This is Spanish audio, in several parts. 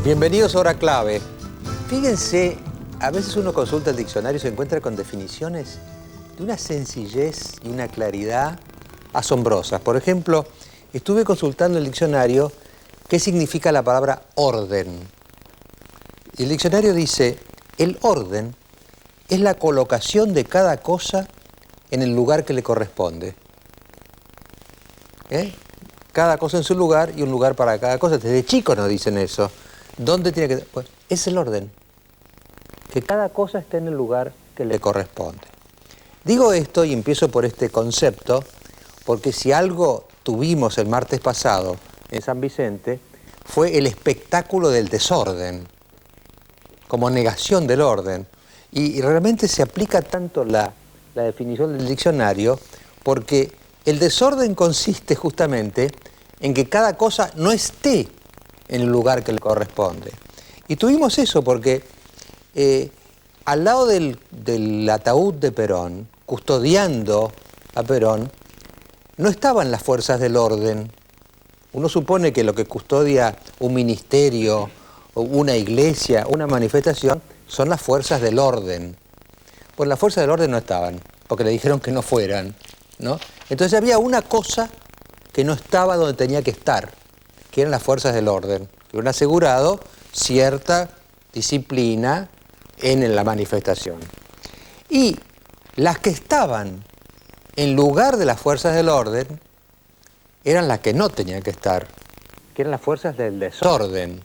Bienvenidos a Hora Clave. Fíjense, a veces uno consulta el diccionario y se encuentra con definiciones de una sencillez y una claridad asombrosas. Por ejemplo, estuve consultando el diccionario qué significa la palabra orden. Y el diccionario dice, el orden es la colocación de cada cosa en el lugar que le corresponde. Cada cosa en su lugar y un lugar para cada cosa. Desde chicos nos dicen eso. ¿Dónde tiene que...? Pues es el orden. Que cada cosa esté en el lugar que le corresponde. Digo esto y empiezo por este concepto, porque si algo tuvimos el martes pasado en San Vicente, fue el espectáculo del desorden, como negación del orden. Y realmente se aplica tanto la definición del diccionario, porque el desorden consiste justamente en que cada cosa no esté en el lugar que le corresponde. Y tuvimos eso porque al lado del ataúd de Perón, custodiando a Perón, no estaban las fuerzas del orden. Uno supone que lo que custodia un ministerio, una iglesia, una manifestación, son las fuerzas del orden. Pues las fuerzas del orden no estaban, porque le dijeron que no fueran, ¿no? Entonces había una cosa que no estaba donde tenía que estar, que eran las fuerzas del orden, que han asegurado cierta disciplina en la manifestación. Y las que estaban en lugar de las fuerzas del orden eran las que no tenían que estar, que eran las fuerzas del desorden,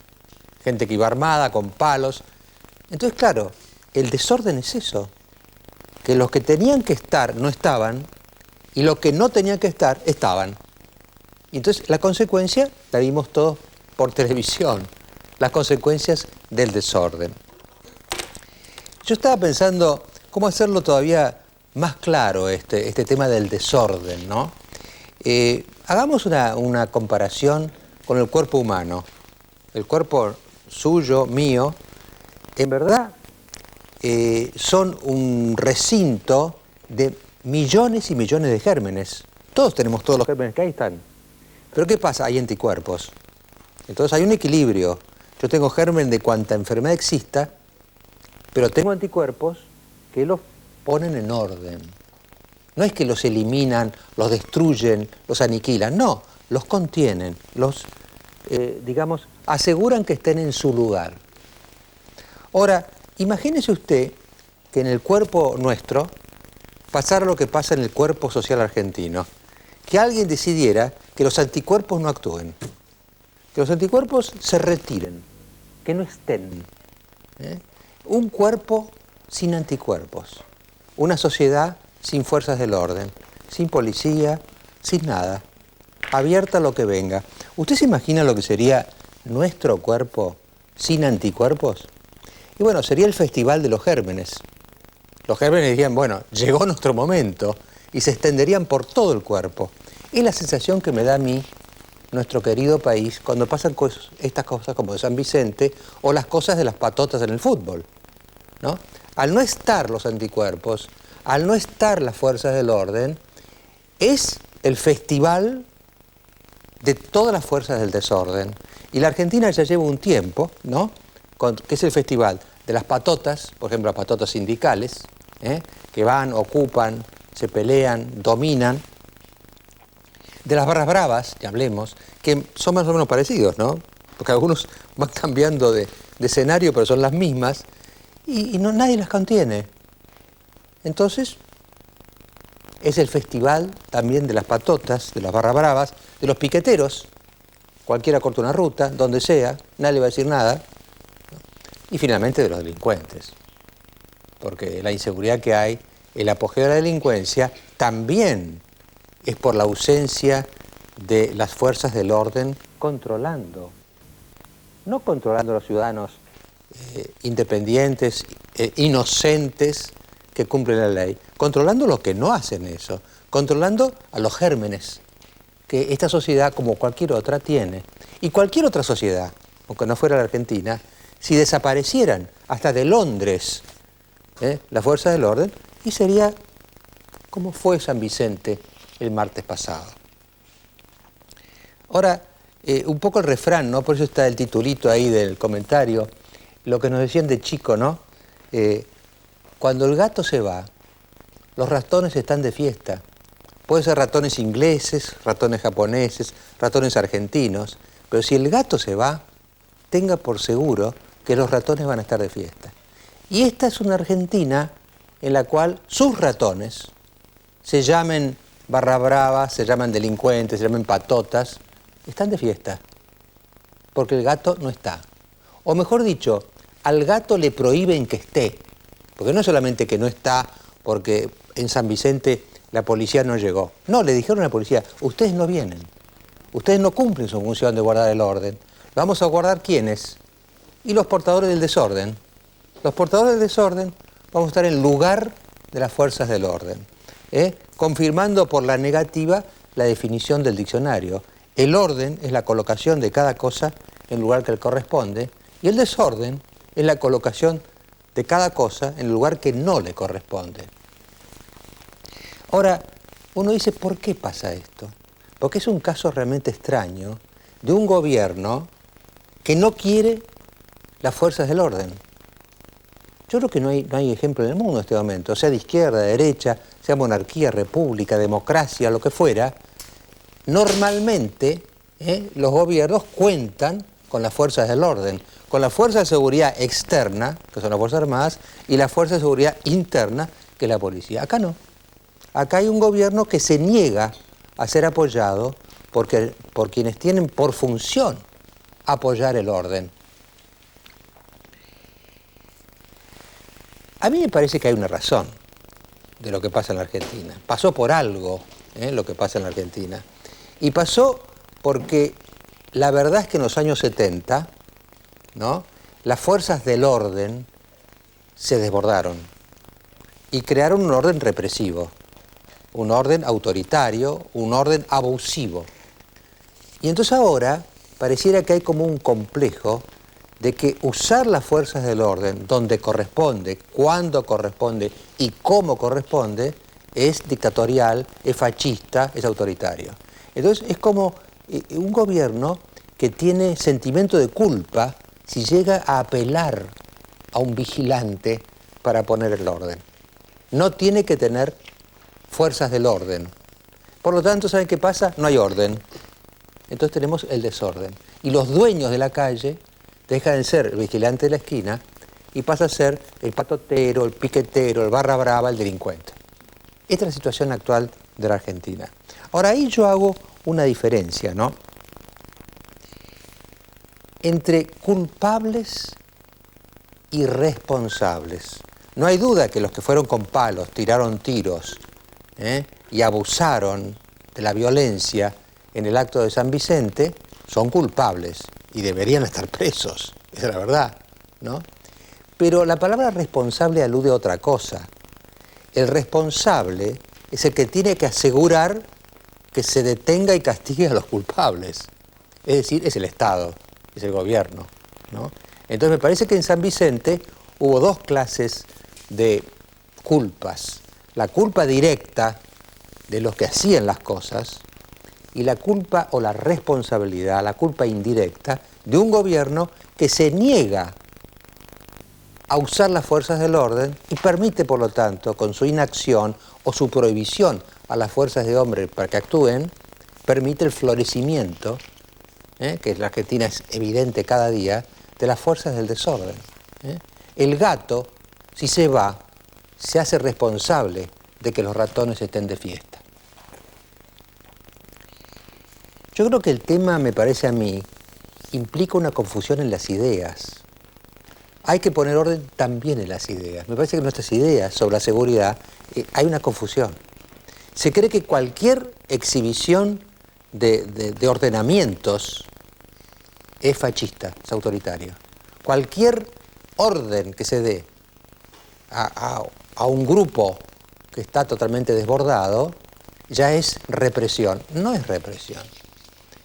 gente que iba armada con palos. Entonces, claro, el desorden es eso, que los que tenían que estar no estaban y los que no tenían que estar estaban. Y entonces la consecuencia la vimos todos por televisión, las consecuencias del desorden. Yo estaba pensando cómo hacerlo todavía más claro este tema del desorden, ¿no? Hagamos una comparación con el cuerpo humano. El cuerpo suyo, mío, en verdad son un recinto de millones y millones de gérmenes. Todos tenemos todos los gérmenes que ahí están. Pero ¿qué pasa? Hay anticuerpos. Entonces hay un equilibrio. Yo tengo germen de cuanta enfermedad exista, pero tengo anticuerpos que los ponen en orden. No es que los eliminan, los destruyen, los aniquilan. No, los contienen, los, digamos, aseguran que estén en su lugar. Ahora, imagínese usted que en el cuerpo nuestro pasara lo que pasa en el cuerpo social argentino. Que alguien decidiera que los anticuerpos no actúen, que los anticuerpos se retiren, que no estén. Un cuerpo sin anticuerpos, una sociedad sin fuerzas del orden, sin policía, sin nada, abierta a lo que venga. ¿Usted se imagina lo que sería nuestro cuerpo sin anticuerpos? Y bueno, sería el festival de los gérmenes. Los gérmenes dirían, bueno, llegó nuestro momento, y se extenderían por todo el cuerpo. Es la sensación que me da a mí nuestro querido país cuando pasan estas cosas como de San Vicente o las cosas de las patotas en el fútbol, ¿no? Al no estar los anticuerpos, al no estar las fuerzas del orden, es el festival de todas las fuerzas del desorden. Y la Argentina ya lleva un tiempo, ¿no? Que es el festival de las patotas, por ejemplo las patotas sindicales, que van, ocupan, se pelean, dominan. De las barras bravas, que hablemos, que son más o menos parecidos, ¿no? Porque algunos van cambiando de escenario, pero son las mismas, y nadie las contiene. Entonces, es el festival también de las patotas, de las barras bravas, de los piqueteros. Cualquiera corta una ruta, donde sea, nadie le va a decir nada. Y finalmente de los delincuentes. Porque la inseguridad que hay, el apogeo de la delincuencia, también es por la ausencia de las fuerzas del orden controlando. No controlando a los ciudadanos independientes, inocentes, que cumplen la ley. Controlando los que no hacen eso. Controlando a los gérmenes que esta sociedad, como cualquier otra, tiene. Y cualquier otra sociedad, aunque no fuera la Argentina, si desaparecieran hasta de Londres la fuerza del orden, y sería como fue San Vicente el martes pasado. Ahora, un poco el refrán, ¿no? Por eso está el titulito ahí del comentario, lo que nos decían de chico, ¿no? Cuando el gato se va, los ratones están de fiesta. Pueden ser ratones ingleses, ratones japoneses, ratones argentinos, pero si el gato se va, tenga por seguro que los ratones van a estar de fiesta. Y esta es una Argentina en la cual sus ratones se llamen barra brava, se llaman delincuentes, se llaman patotas, están de fiesta, porque el gato no está. O mejor dicho, al gato le prohíben que esté, porque no es solamente que no está porque en San Vicente la policía no llegó. No, le dijeron a la policía, ustedes no vienen, ustedes no cumplen su función de guardar el orden. ¿Vamos a guardar quiénes? Y los portadores del desorden. Los portadores del desorden vamos a estar en lugar de las fuerzas del orden, confirmando por la negativa la definición del diccionario. El orden es la colocación de cada cosa en el lugar que le corresponde y el desorden es la colocación de cada cosa en el lugar que no le corresponde. Ahora, uno dice, ¿por qué pasa esto? Porque es un caso realmente extraño de un gobierno que no quiere las fuerzas del orden. Yo creo que no hay ejemplo en el mundo en este momento, sea de izquierda, de derecha, sea monarquía, república, democracia, lo que fuera. Normalmente los gobiernos cuentan con las fuerzas del orden, con la fuerza de seguridad externa, que son las Fuerzas Armadas, y la fuerza de seguridad interna, que es la policía. Acá no. Acá hay un gobierno que se niega a ser apoyado por quienes tienen por función apoyar el orden. A mí me parece que hay una razón de lo que pasa en la Argentina. Pasó por algo lo que pasa en la Argentina. Y pasó porque la verdad es que en los años 70, ¿no?, las fuerzas del orden se desbordaron y crearon un orden represivo, un orden autoritario, un orden abusivo. Y entonces ahora pareciera que hay como un complejo de que usar las fuerzas del orden donde corresponde, cuando corresponde y cómo corresponde, es dictatorial, es fascista, es autoritario. Entonces es como un gobierno que tiene sentimiento de culpa si llega a apelar a un vigilante para poner el orden. No tiene que tener fuerzas del orden. Por lo tanto, ¿saben qué pasa? No hay orden. Entonces tenemos el desorden. Y los dueños de la calle dejan de ser el vigilante de la esquina y pasa a ser el patotero, el piquetero, el barra brava, el delincuente. Esta es la situación actual de la Argentina. Ahora, ahí yo hago una diferencia, ¿no?, entre culpables y responsables. No hay duda que los que fueron con palos, tiraron tiros y abusaron de la violencia en el acto de San Vicente son culpables y deberían estar presos, esa es la verdad, ¿no? Pero la palabra responsable alude a otra cosa. El responsable es el que tiene que asegurar que se detenga y castigue a los culpables. Es decir, es el Estado, es el gobierno, ¿no? Entonces me parece que en San Vicente hubo dos clases de culpas. La culpa directa de los que hacían las cosas y la culpa o la responsabilidad, la culpa indirecta de un gobierno que se niega a usar las fuerzas del orden y permite, por lo tanto, con su inacción o su prohibición a las fuerzas de hombres para que actúen, permite el florecimiento, que en la Argentina es evidente cada día, de las fuerzas del desorden. El gato, si se va, se hace responsable de que los ratones estén de fiesta. Yo creo que el tema, me parece a mí, implica una confusión en las ideas. Hay que poner orden también en las ideas. Me parece que en nuestras ideas sobre la seguridad hay una confusión. Se cree que cualquier exhibición de ordenamientos es fascista, es autoritario. Cualquier orden que se dé a un grupo que está totalmente desbordado ya es represión. No es represión.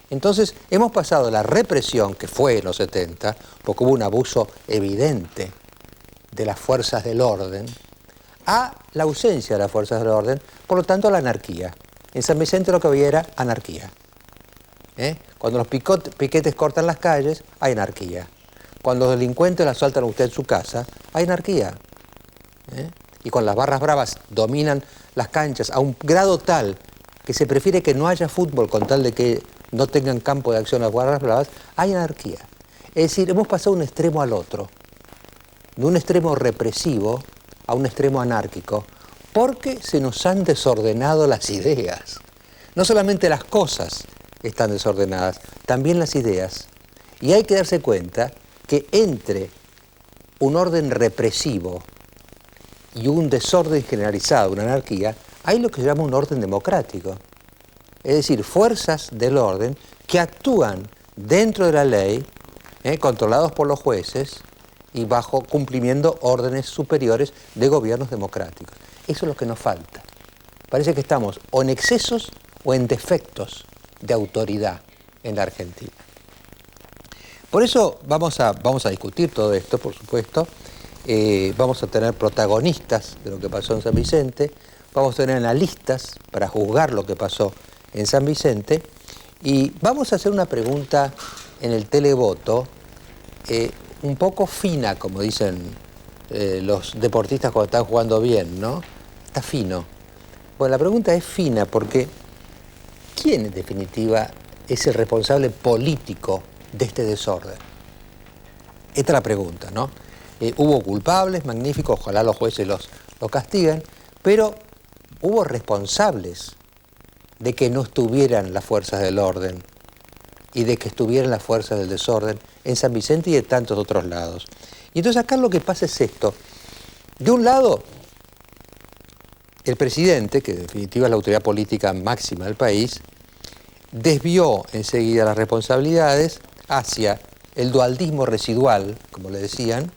Entonces, hemos pasado de la represión, que fue en los 70, porque hubo un abuso evidente de las fuerzas del orden, a la ausencia de las fuerzas del orden, por lo tanto a la anarquía. En San Vicente lo que había era anarquía. Cuando los piquetes cortan las calles, hay anarquía. Cuando los delincuentes le asaltan a usted en su casa, hay anarquía. Y cuando las barras bravas dominan las canchas a un grado tal que se prefiere que no haya fútbol con tal de que no tengan campo de acción las barras bravas, hay anarquía. Es decir, hemos pasado de un extremo al otro, de un extremo represivo a un extremo anárquico, porque se nos han desordenado las ideas. No solamente las cosas están desordenadas, también las ideas. Y hay que darse cuenta que entre un orden represivo y un desorden generalizado, una anarquía, hay lo que se llama un orden democrático. Es decir, fuerzas del orden que actúan dentro de la ley, controlados por los jueces y bajo cumplimiento órdenes superiores de gobiernos democráticos. Eso es lo que nos falta. Parece que estamos o en excesos o en defectos de autoridad en la Argentina. Por eso vamos a discutir todo esto, por supuesto. Vamos a tener protagonistas de lo que pasó en San Vicente, vamos a tener analistas para juzgar lo que pasó en San Vicente y vamos a hacer una pregunta en el televoto un poco fina, como dicen los deportistas cuando están jugando bien, ¿no? Está fino. Bueno, la pregunta es fina porque ¿quién en definitiva es el responsable político de este desorden? Esta es la pregunta, ¿no? Hubo culpables, magnífico, ojalá los jueces los castiguen, pero hubo responsables de que no estuvieran las fuerzas del orden y de que estuvieran las fuerzas del desorden en San Vicente y de tantos otros lados. Y entonces acá lo que pasa es esto. De un lado, el presidente, que en definitiva es la autoridad política máxima del país, desvió enseguida las responsabilidades hacia el dualdismo residual, como le decían,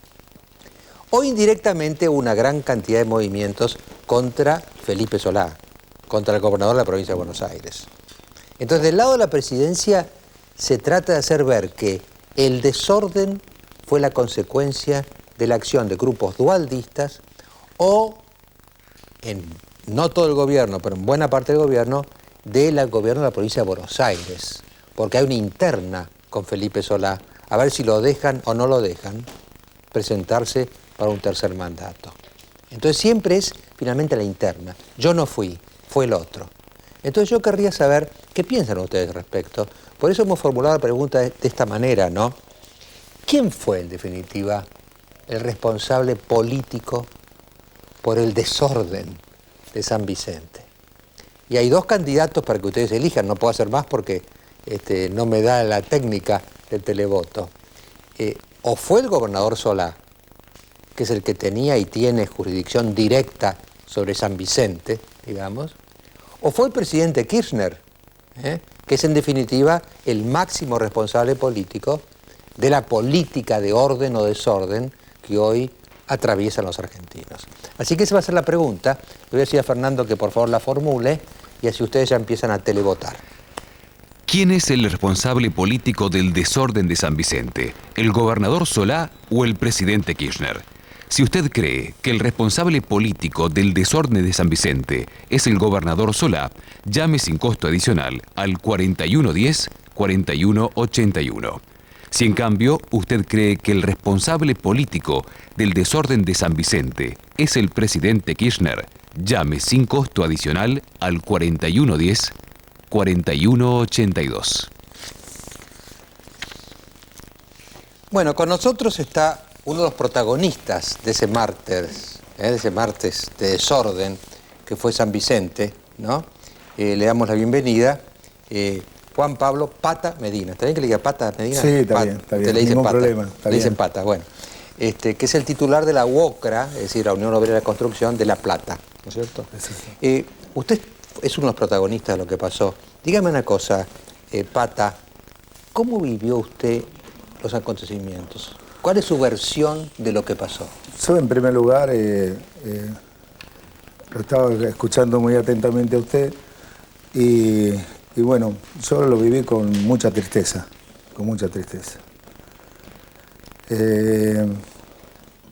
o indirectamente una gran cantidad de movimientos contra Felipe Solá, contra el gobernador de la provincia de Buenos Aires. Entonces, del lado de la presidencia se trata de hacer ver que el desorden fue la consecuencia de la acción de grupos dualdistas o, en no todo el gobierno, pero en buena parte del gobierno, del gobierno de la provincia de Buenos Aires, porque hay una interna con Felipe Solá, a ver si lo dejan o no lo dejan presentarse para un tercer mandato. Entonces siempre es finalmente la interna. Yo no fui, fue el otro. Entonces yo querría saber qué piensan ustedes al respecto. Por eso hemos formulado la pregunta de esta manera, ¿no? ¿Quién fue, en definitiva, el responsable político por el desorden de San Vicente? Y hay dos candidatos para que ustedes elijan, no puedo hacer más porque no me da la técnica del televoto. O fue el gobernador Solá, que es el que tenía y tiene jurisdicción directa sobre San Vicente, digamos, o fue el presidente Kirchner, que es en definitiva el máximo responsable político de la política de orden o desorden que hoy atraviesan los argentinos. Así que esa va a ser la pregunta. Le voy a decir a Fernando que por favor la formule y así ustedes ya empiezan a televotar. ¿Quién es el responsable político del desorden de San Vicente? ¿El gobernador Solá o el presidente Kirchner? Si usted cree que el responsable político del desorden de San Vicente es el gobernador Solá, llame sin costo adicional al 4110-4181. Si en cambio usted cree que el responsable político del desorden de San Vicente es el presidente Kirchner, llame sin costo adicional al 4110-4182. Bueno, con nosotros está uno de los protagonistas de ese martes de desorden que fue San Vicente, ¿no? Le damos la bienvenida. Juan Pablo Pata Medina. ¿Está bien que le diga Pata Medina? Sí, está bien. Le dicen ningún Pata. problema. Le dicen Pata, bueno. Que es el titular de la UOCRA, es decir, la Unión Obrera de Construcción de La Plata, ¿no es cierto? Sí. Usted es uno de los protagonistas de lo que pasó. Dígame una cosa, Pata, ¿cómo vivió usted los acontecimientos? ¿Cuál es su versión de lo que pasó? Yo, en primer lugar, lo estaba escuchando muy atentamente a usted y bueno, yo lo viví con mucha tristeza,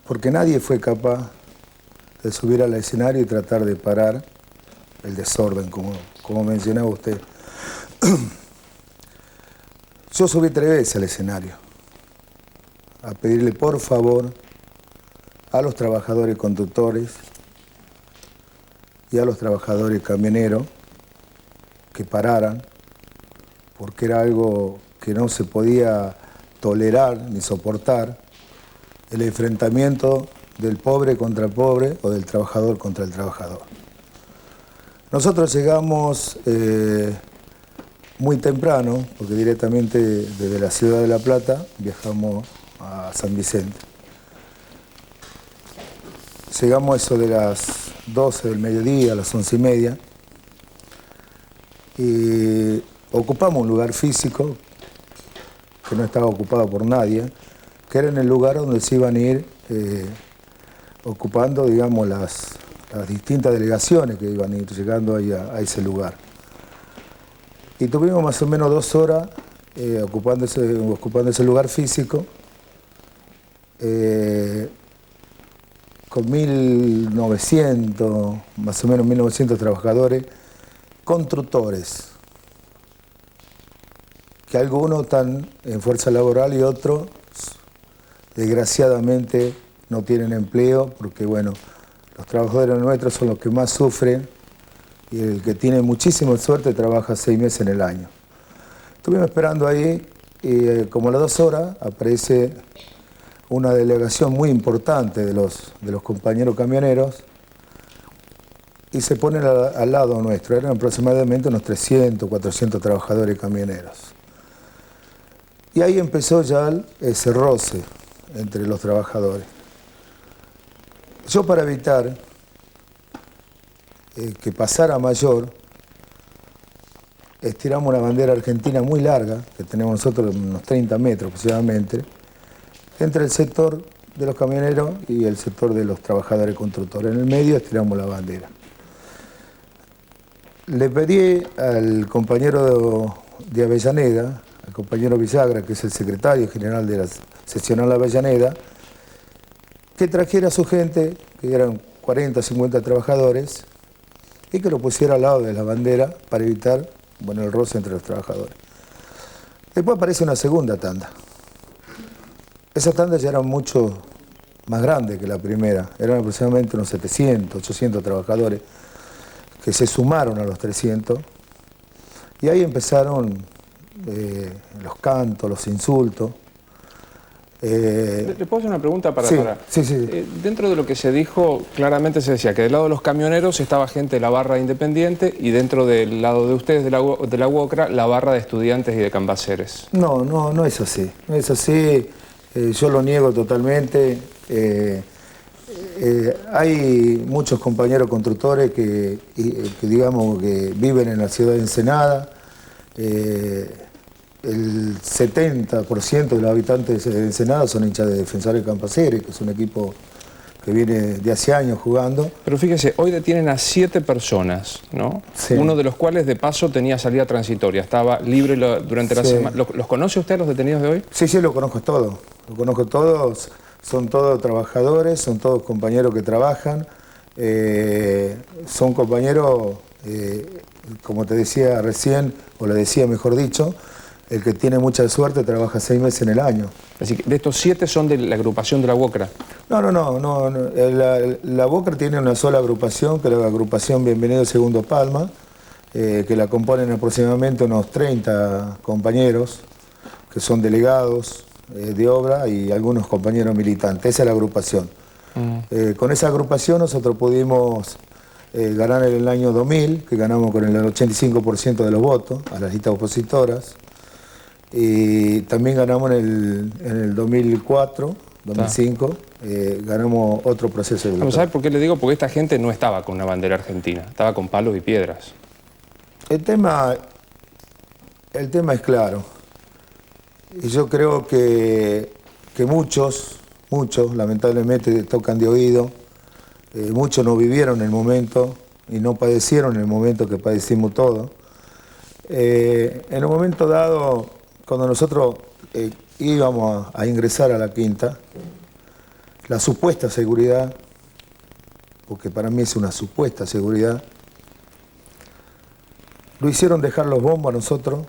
porque nadie fue capaz de subir al escenario y tratar de parar el desorden, como mencionaba usted. Yo subí 3 veces al escenario a pedirle por favor a los trabajadores conductores y a los trabajadores camioneros que pararan, porque era algo que no se podía tolerar ni soportar, el enfrentamiento del pobre contra el pobre o del trabajador contra el trabajador. Nosotros llegamos muy temprano, porque directamente desde la ciudad de La Plata viajamos a San Vicente. Llegamos a eso de las 12 del mediodía, a las 11:30, y ocupamos un lugar físico que no estaba ocupado por nadie, que era en el lugar donde se iban a ir ocupando, digamos, las distintas delegaciones que iban a ir llegando ahí a ese lugar. Y tuvimos más o menos 2 horas ocupando ese lugar físico, con 1.900, más o menos 1.900 trabajadores, constructores, que algunos están en fuerza laboral y otros, desgraciadamente, no tienen empleo, porque bueno, los trabajadores nuestros son los que más sufren, y el que tiene muchísima suerte trabaja 6 meses en el año. Estuvimos esperando ahí, y como a las 2 horas aparece una delegación muy importante de los compañeros camioneros, y se ponen al lado nuestro. Eran aproximadamente unos 300, 400 trabajadores camioneros. Y ahí empezó ya ese roce entre los trabajadores. Yo, para evitar que pasara a mayor, estiramos una bandera argentina muy larga, que tenemos nosotros unos 30 metros aproximadamente, entre el sector de los camioneros y el sector de los trabajadores constructores. En el medio estiramos la bandera. Le pedí al compañero de Avellaneda, al compañero Villagra, que es el secretario general de la seccional Avellaneda, que trajera a su gente, que eran 40 o 50 trabajadores, y que lo pusiera al lado de la bandera para evitar, bueno, el roce entre los trabajadores. Después aparece una segunda tanda. Esa tanda ya era mucho más grande que la primera, eran aproximadamente unos 700, 800 trabajadores que se sumaron a los 300, y ahí empezaron los cantos, los insultos. ¿Le puedo hacer una pregunta para...? Sí. Dentro de lo que se dijo, claramente se decía que del lado de los camioneros estaba gente de la barra independiente, y dentro del lado de ustedes, de la UOCRA, la barra de estudiantes y de cambaceres. No es así. No es así. Yo lo niego totalmente. Hay muchos compañeros constructores que digamos que viven en la ciudad de Ensenada. El 70% de los habitantes de Ensenada son hinchas de Defensores Campaceres, que es un equipo que viene de hace años jugando. Pero fíjese, hoy detienen a 7 personas, ¿no? Sí. Uno de los cuales, de paso, tenía salida transitoria, estaba libre durante la semana. ¿Los conoce usted, los detenidos de hoy? Sí, lo conozco todos. Los conozco todos. Son todos trabajadores, son todos compañeros que trabajan. Son compañeros, como te decía recién, o le decía mejor dicho, el que tiene mucha suerte trabaja 6 meses en el año. Así que de estos 7 son de la agrupación de la UOCRA. No. La UOCRA tiene una sola agrupación, que es la agrupación Bienvenido Segundo Palma, que la componen aproximadamente unos 30 compañeros, que son delegados de obra y algunos compañeros militantes. Esa es la agrupación. Con esa agrupación nosotros pudimos ganar en el año 2000, que ganamos con el 85% de los votos a las listas opositoras. Y también ganamos en el 2004, 2005, ganamos otro proceso de voto. ¿Sabe por qué le digo? Porque esta gente no estaba con una bandera argentina, estaba con palos y piedras. El tema es claro. Y yo creo que muchos, lamentablemente, tocan de oído. Muchos no vivieron el momento y no padecieron el momento que padecimos todos. En un momento dado, cuando nosotros íbamos a ingresar a la quinta, la supuesta seguridad, porque para mí es una supuesta seguridad, lo hicieron dejar los bombos a nosotros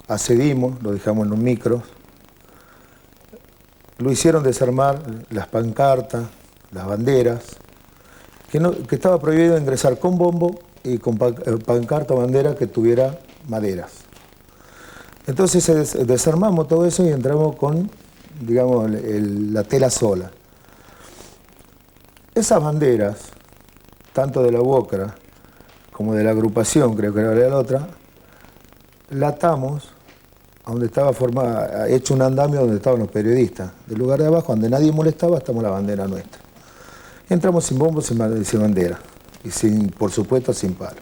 accedimos, lo dejamos en un micro, lo hicieron desarmar las pancartas, las banderas, que estaba prohibido ingresar con bombo y con pancarta o bandera que tuviera maderas. Entonces desarmamos todo eso y entramos con, digamos, la tela sola. Esas banderas, tanto de la UOCRA como de la agrupación, creo que era la otra, la atamos a donde estaba hecho un andamio donde estaban los periodistas. Del lugar de abajo, donde nadie molestaba, estamos la bandera nuestra. Entramos sin bombos, sin bandera. Y por supuesto, sin palo.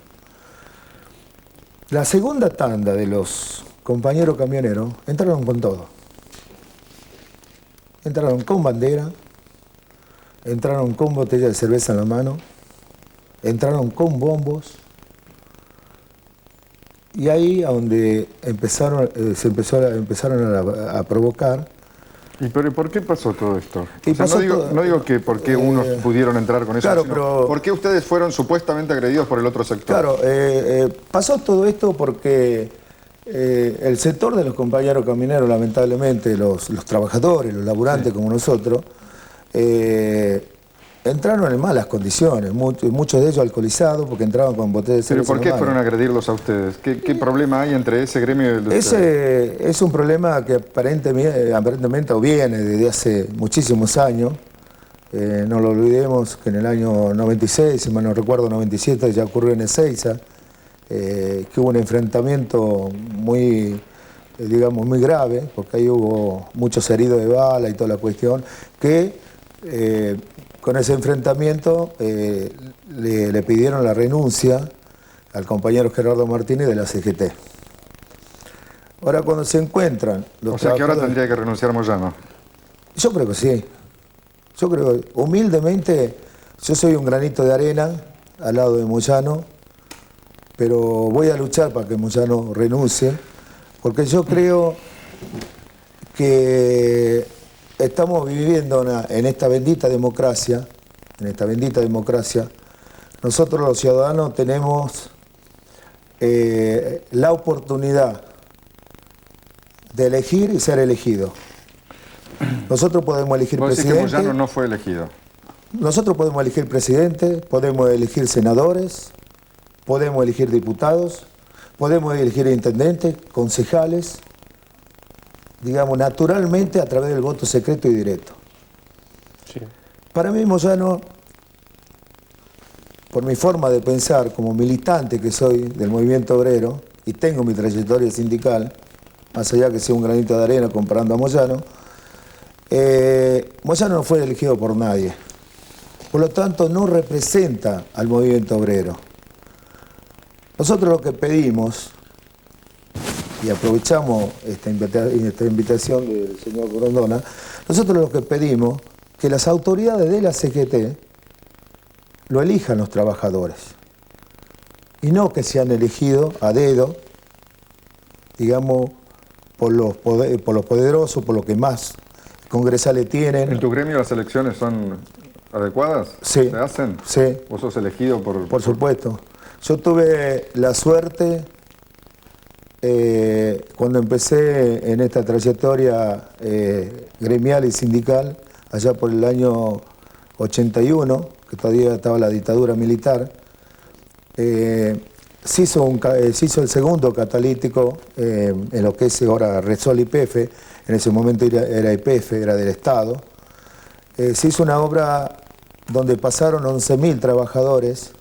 La segunda tanda de los compañeros camioneros entraron con todo. Entraron con bandera, entraron con botella de cerveza en la mano, entraron con bombos. Y ahí a donde empezaron a provocar. ¿Y por qué pasó todo esto? Y o sea, pasó no digo que por qué unos pudieron entrar con eso, claro, sino pero, ¿por qué ustedes fueron supuestamente agredidos por el otro sector? Claro, pasó todo esto porque el sector de los compañeros camioneros, lamentablemente, los trabajadores, los laburantes como nosotros, entraron en malas condiciones, muchos de ellos alcoholizados porque entraban con botellas de cerveza. ¿Pero por qué fueron a agredirlos a ustedes? ¿Qué problema hay entre ese gremio y el de ustedes? Ese es un problema que aparentemente viene desde hace muchísimos años. No lo olvidemos que en el año 96, si mal no recuerdo, 97, ya ocurrió en Ezeiza, que hubo un enfrentamiento muy grave, porque ahí hubo muchos heridos de bala y toda la cuestión, que con ese enfrentamiento le pidieron la renuncia al compañero Gerardo Martínez de la CGT. Ahora cuando se encuentran los O sea que ahora tendría que renunciar Moyano. Yo creo que sí. Yo creo que humildemente yo soy un granito de arena al lado de Moyano, pero voy a luchar para que Moyano renuncie, porque yo creo que estamos viviendo en esta bendita democracia, nosotros los ciudadanos tenemos la oportunidad de elegir y ser elegidos. Nosotros podemos elegir ¿Vos decís presidente. que Moyano no fue elegido? Nosotros podemos elegir presidente, podemos elegir senadores, podemos elegir diputados, podemos elegir intendentes, concejales, digamos, naturalmente a través del voto secreto y directo. Sí. Para mí, Moyano, por mi forma de pensar, como militante que soy del movimiento obrero, y tengo mi trayectoria sindical, más allá que sea un granito de arena comparando a Moyano, Moyano no fue elegido por nadie. Por lo tanto, no representa al movimiento obrero. Nosotros lo que pedimos, y aprovechamos esta invitación del señor Grondona, nosotros lo que pedimos que las autoridades de la CGT lo elijan los trabajadores y no que sean elegidos a dedo, digamos, por los poderosos, por los que más congresales tienen. ¿En tu gremio las elecciones son adecuadas? Sí. ¿Se hacen? Sí. ¿Vos sos elegido por...? Por supuesto. Yo tuve la suerte, cuando empecé en esta trayectoria gremial y sindical, allá por el año 81, que todavía estaba la dictadura militar, se hizo el segundo catalítico en lo que es ahora Repsol YPF, en ese momento era YPF, era del Estado. Se hizo una obra donde pasaron 11.000 trabajadores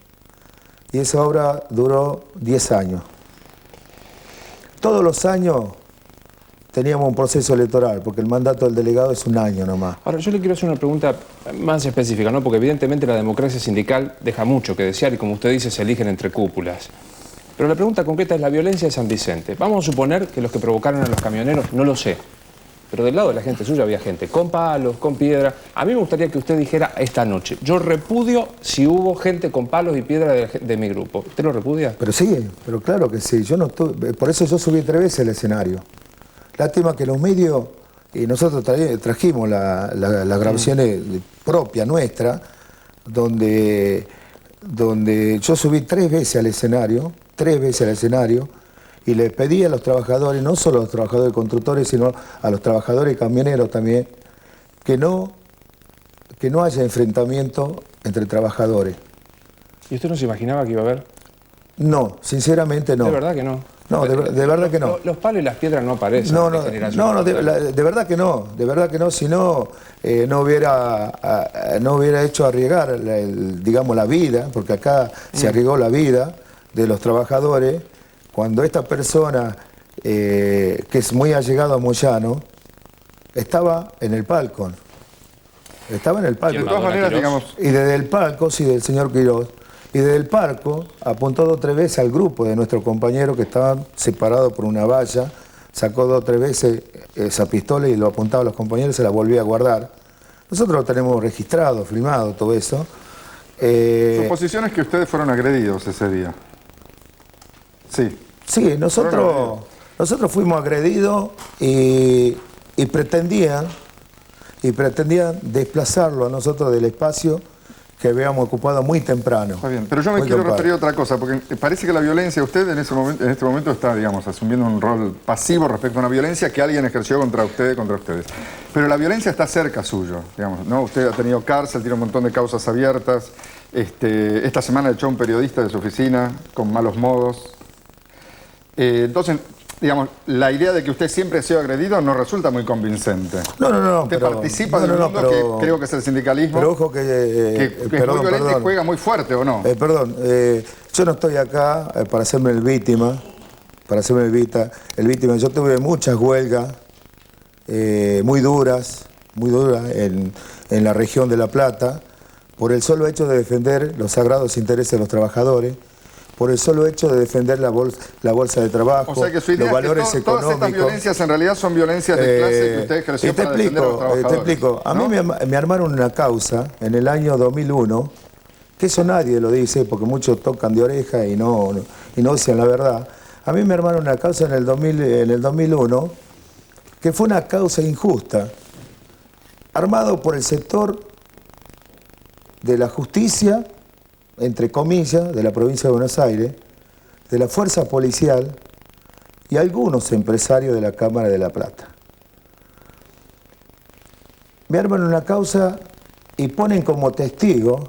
y esa obra duró 10 años. Todos los años teníamos un proceso electoral, porque el mandato del delegado es un año nomás. Ahora, yo le quiero hacer una pregunta más específica, ¿no? Porque evidentemente la democracia sindical deja mucho que desear y, como usted dice, se eligen entre cúpulas. Pero la pregunta concreta es la violencia de San Vicente. Vamos a suponer que los que provocaron a los camioneros, no lo sé, pero del lado de la gente suya había gente con palos, con piedra. A mí me gustaría que usted dijera esta noche, yo repudio si hubo gente con palos y piedra de mi grupo. ¿Usted lo repudia? Pero sí, pero claro que sí. Yo no por eso yo subí 3 veces al escenario. Lástima que los medios, y nosotros trajimos la grabación propia nuestra, donde yo subí 3 veces al escenario, y le pedí a los trabajadores, no solo a los trabajadores constructores, sino a los trabajadores camioneros también, que no haya enfrentamiento entre trabajadores. ¿Y usted no se imaginaba que iba a haber? No, sinceramente no. ¿De verdad que no? No, de verdad que no. Los palos y las piedras no aparecen. No, en generación. de verdad que no, si no, no hubiera hecho arriesgar, digamos, la vida, porque acá se arriesgó la vida de los trabajadores, cuando esta persona, que es muy allegado a Moyano, estaba en el palco. Estaba en el palco. Y de todas maneras, digamos... Y desde el palco, sí, del señor Quirós, y desde el palco apuntó 2 o 3 veces al grupo de nuestros compañeros que estaban separados por una valla, sacó 2 o 3 veces esa pistola y lo apuntaba a los compañeros y se la volvía a guardar. Nosotros lo tenemos registrado, filmado, todo eso. Su posición es que ustedes fueron agredidos ese día. Sí. Sí, nosotros fuimos agredidos y pretendían desplazarlo a nosotros del espacio que habíamos ocupado muy temprano. Está bien, pero yo me quiero referir a otra cosa, porque parece que la violencia, usted en este momento está, digamos, asumiendo un rol pasivo respecto a una violencia que alguien ejerció contra ustedes. Pero la violencia está cerca suyo, digamos, ¿no? Usted ha tenido cárcel, tiene un montón de causas abiertas. Esta semana echó a un periodista de su oficina con malos modos. Entonces, digamos, la idea de que usted siempre ha sido agredido no resulta muy convincente. No. Usted participa de un mundo que creo que es el sindicalismo. Pero ojo que es muy violento y juega muy fuerte, ¿o no? Yo no estoy acá para hacerme el víctima. El víctima. Yo tuve muchas huelgas muy duras en la región de La Plata, por el solo hecho de defender los sagrados intereses de los trabajadores, por el solo hecho de defender la bolsa de trabajo, o sea que su idea los valores es que económicos. Todas estas violencias en realidad son violencias de clase que usted ejerció para defender a los trabajadores. Te explico. A mí me armaron una causa en el año 2001, que eso nadie lo dice, porque muchos tocan de oreja y no dicen la verdad. A mí me armaron una causa en el 2001, que fue una causa injusta, armado por el sector de la justicia, entre comillas, de la provincia de Buenos Aires, de la fuerza policial y algunos empresarios de la Cámara de La Plata. Me arman una causa y ponen como testigo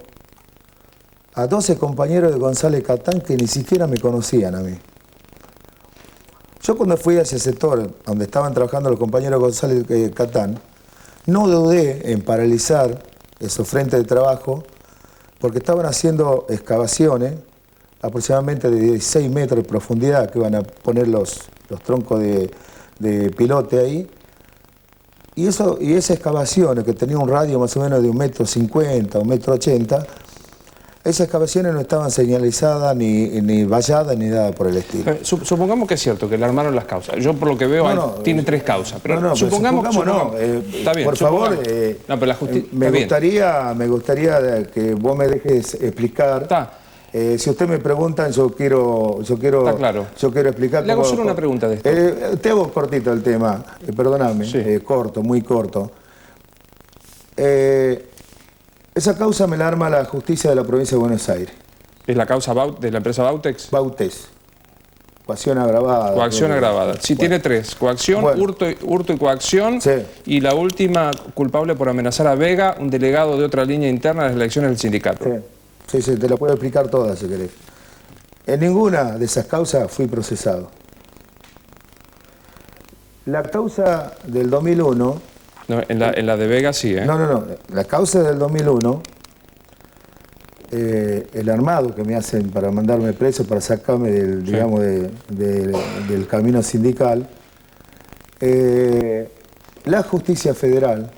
a 12 compañeros de González Catán que ni siquiera me conocían a mí. Yo cuando fui a ese sector donde estaban trabajando los compañeros de González Catán, no dudé en paralizar esos frentes de trabajo, porque estaban haciendo excavaciones aproximadamente de 16 metros de profundidad, que iban a poner los troncos de pilote ahí. Y esas excavaciones, que tenía un radio más o menos de 1,50 m, 1,80 m, esas excavaciones no estaban señalizadas, ni valladas, ni nada por el estilo. Supongamos que es cierto, que le armaron las causas. Yo por lo que veo tiene 3 causas. Pero supongamos está bien, por favor, me gustaría que vos me dejes explicar. Si usted me preguntan, yo quiero explicar. Le hago solo una pregunta de esto. Te hago cortito el tema, perdóname, sí. Corto, muy corto. Esa causa me la arma la justicia de la provincia de Buenos Aires. ¿Es la causa de la empresa Bautex? Bautex. Coacción agravada. Coacción agravada. Sí, bueno. Tiene 3. Coacción, hurto y coacción. Sí. Y la última, culpable por amenazar a Vega, un delegado de otra línea interna de las elecciones del sindicato. Sí, te la puedo explicar toda si querés. En ninguna de esas causas fui procesado. La causa del 2001... No, en la de Vega sí, ¿eh? No. La causa del 2001, el armado que me hacen para mandarme preso, para sacarme del camino sindical, la justicia federal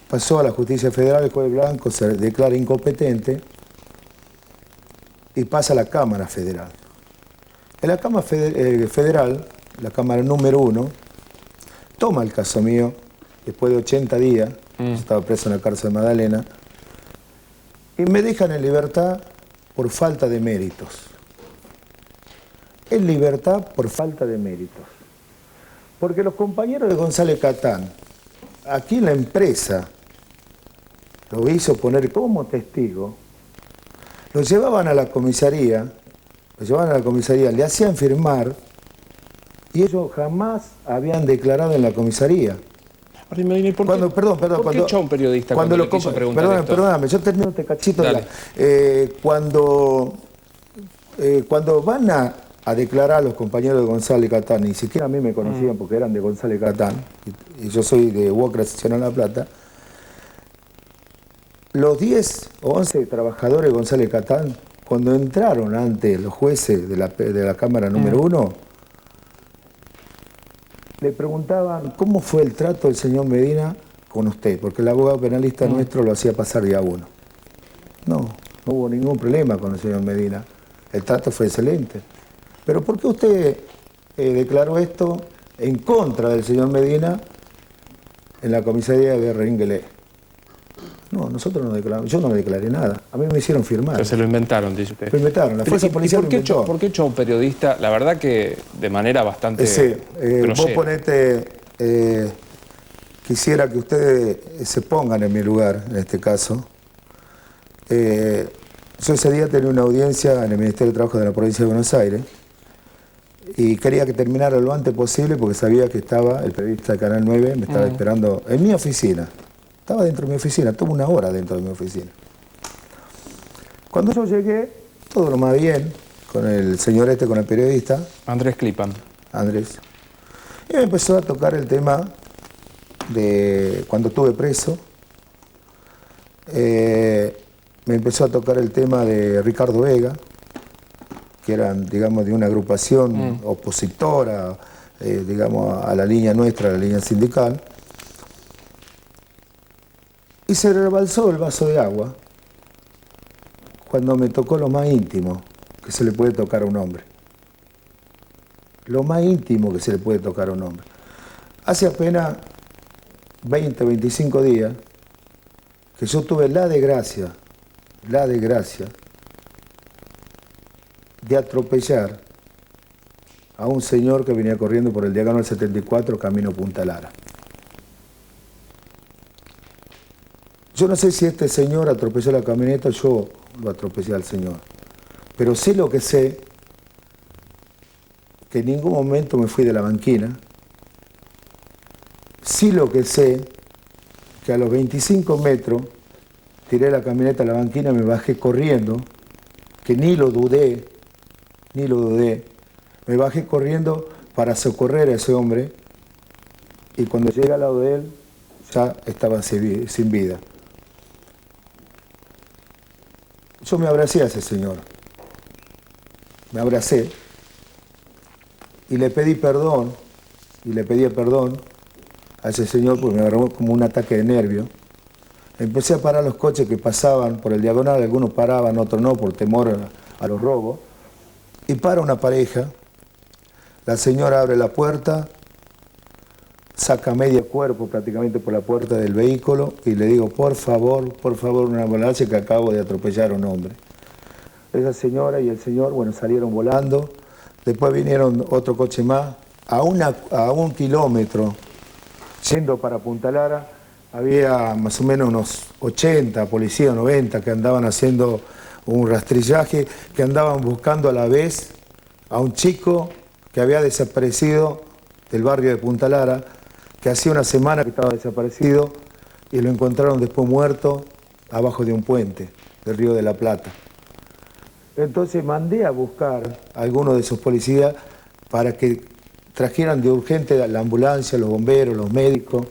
pasó a la justicia federal, el juez Blanco se declara incompetente y pasa a la Cámara Federal. En la Cámara Federal, la Cámara número 1, toma el caso mío, después de 80 días, estaba preso en la cárcel de Magdalena, y me dejan en libertad por falta de méritos. En libertad por falta de méritos. Porque los compañeros de González Catán, aquí en la empresa, lo hizo poner como testigo, lo llevaban a la comisaría lo llevaban a la comisaría, le hacían firmar y ellos jamás habían declarado en la comisaría. Ahora, Medina, ¿y por qué, Perdón, ¿por qué echó a un periodista cuando le quiso preguntar esto? Perdóname, yo termino este cachito. Dale. Cuando van a declarar a los compañeros de González Catán, ni siquiera a mí me conocían porque eran de González Catán, y yo soy de UOCRA Seccional La Plata, los 10 o 11 trabajadores de González Catán, cuando entraron ante los jueces de la Cámara número 1, le preguntaban cómo fue el trato del señor Medina con usted, porque el abogado penalista nuestro lo hacía pasar día 1. No hubo ningún problema con el señor Medina. El trato fue excelente. Pero ¿por qué usted declaró esto en contra del señor Medina en la comisaría de Reinguelé? No, nosotros no declaramos, yo no declaré nada. A mí me hicieron firmar. Pero se lo inventaron, dice usted. Lo inventaron, la fuerza policial lo inventó. ¿Por qué echó a un periodista? La verdad que de manera bastante grosera. Vos ponete, quisiera que ustedes se pongan en mi lugar, en este caso. Yo ese día tenía una audiencia en el Ministerio de Trabajo de la Provincia de Buenos Aires y quería que terminara lo antes posible porque sabía que estaba el periodista de Canal 9, me estaba esperando en mi oficina. Estaba dentro de mi oficina, tuvo una hora dentro de mi oficina. Cuando yo llegué, todo lo más bien, con el señor con el periodista. Andrés Clipan. Andrés. Y me empezó a tocar el tema de cuando estuve preso. Me empezó a tocar el tema de Ricardo Vega, que eran, digamos, de una agrupación opositora, digamos, a la línea nuestra, a la línea sindical. Y se rebalsó el vaso de agua cuando me tocó lo más íntimo que se le puede tocar a un hombre. Lo más íntimo que se le puede tocar a un hombre. Hace apenas 20, 25 días que yo tuve la desgracia de atropellar a un señor que venía corriendo por el diagonal 74, camino Punta Lara. Yo no sé si este señor atropelló la camioneta, yo lo atropellé al señor. Pero sí lo que sé, que en ningún momento me fui de la banquina. Sí lo que sé, que a los 25 metros tiré la camioneta a la banquina, me bajé corriendo, que ni lo dudé, me bajé corriendo para socorrer a ese hombre y cuando llegué al lado de él ya estaba sin vida. Yo me abracé a ese señor, me abracé y le pedí perdón, a ese señor porque me agarró como un ataque de nervio. Empecé a parar los coches que pasaban por el diagonal, algunos paraban, otros no, por temor a los robos. Y para una pareja, la señora abre la puerta, saca medio cuerpo prácticamente por la puerta del vehículo y le digo, por favor, una ambulancia que acabo de atropellar a un hombre. Esa señora y el señor, bueno, salieron volando, después vinieron otro coche más, a 1 kilómetro, yendo para Punta Lara, había más o menos unos 80 policías, 90, que andaban haciendo un rastrillaje, que andaban buscando a la vez a un chico que había desaparecido del barrio de Punta Lara, que hacía una semana que estaba desaparecido y lo encontraron después muerto abajo de un puente del Río de la Plata. Entonces mandé a buscar a algunos de esos policías para que trajeran de urgente la ambulancia, los bomberos, los médicos.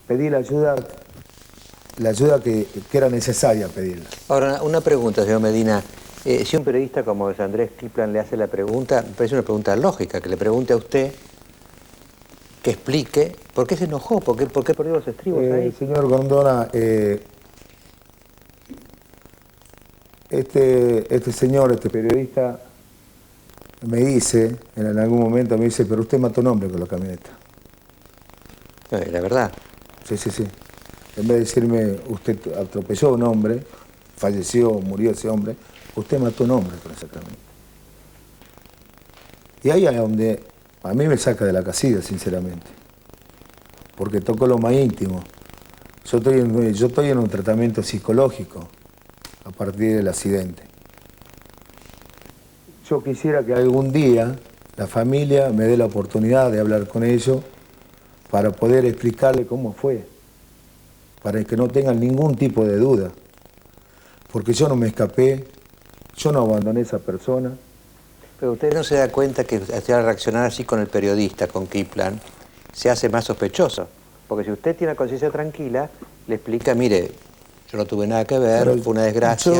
Pedí la ayuda que era necesaria pedirla. Ahora, una pregunta, señor Medina. Si un periodista como Andrés Clipan le hace la pregunta, me parece una pregunta lógica, que le pregunte a usted, que explique por qué se enojó, por qué perdió los estribos ahí. Señor Gondona, este señor, este periodista, me dice, en algún momento me dice, pero usted mató a un hombre con la camioneta. No, la verdad. Sí. En vez de decirme, usted atropelló a un hombre, falleció, murió ese hombre, usted mató a un hombre con esa camioneta. Y ahí es donde a mí me saca de la casilla, sinceramente. Porque tocó lo más íntimo. Yo estoy en un tratamiento psicológico a partir del accidente. yo quisiera que algún día la familia me dé la oportunidad de hablar con ellos para poder explicarle cómo fue, para que no tengan ningún tipo de duda. Porque yo no me escapé, yo no abandoné a esa persona. Pero usted no se da cuenta que al reaccionar así con el periodista, con Kiplan, se hace más sospechoso. Porque si usted tiene la conciencia tranquila, le explica, mire, yo no tuve nada que ver, Pero fue una desgracia.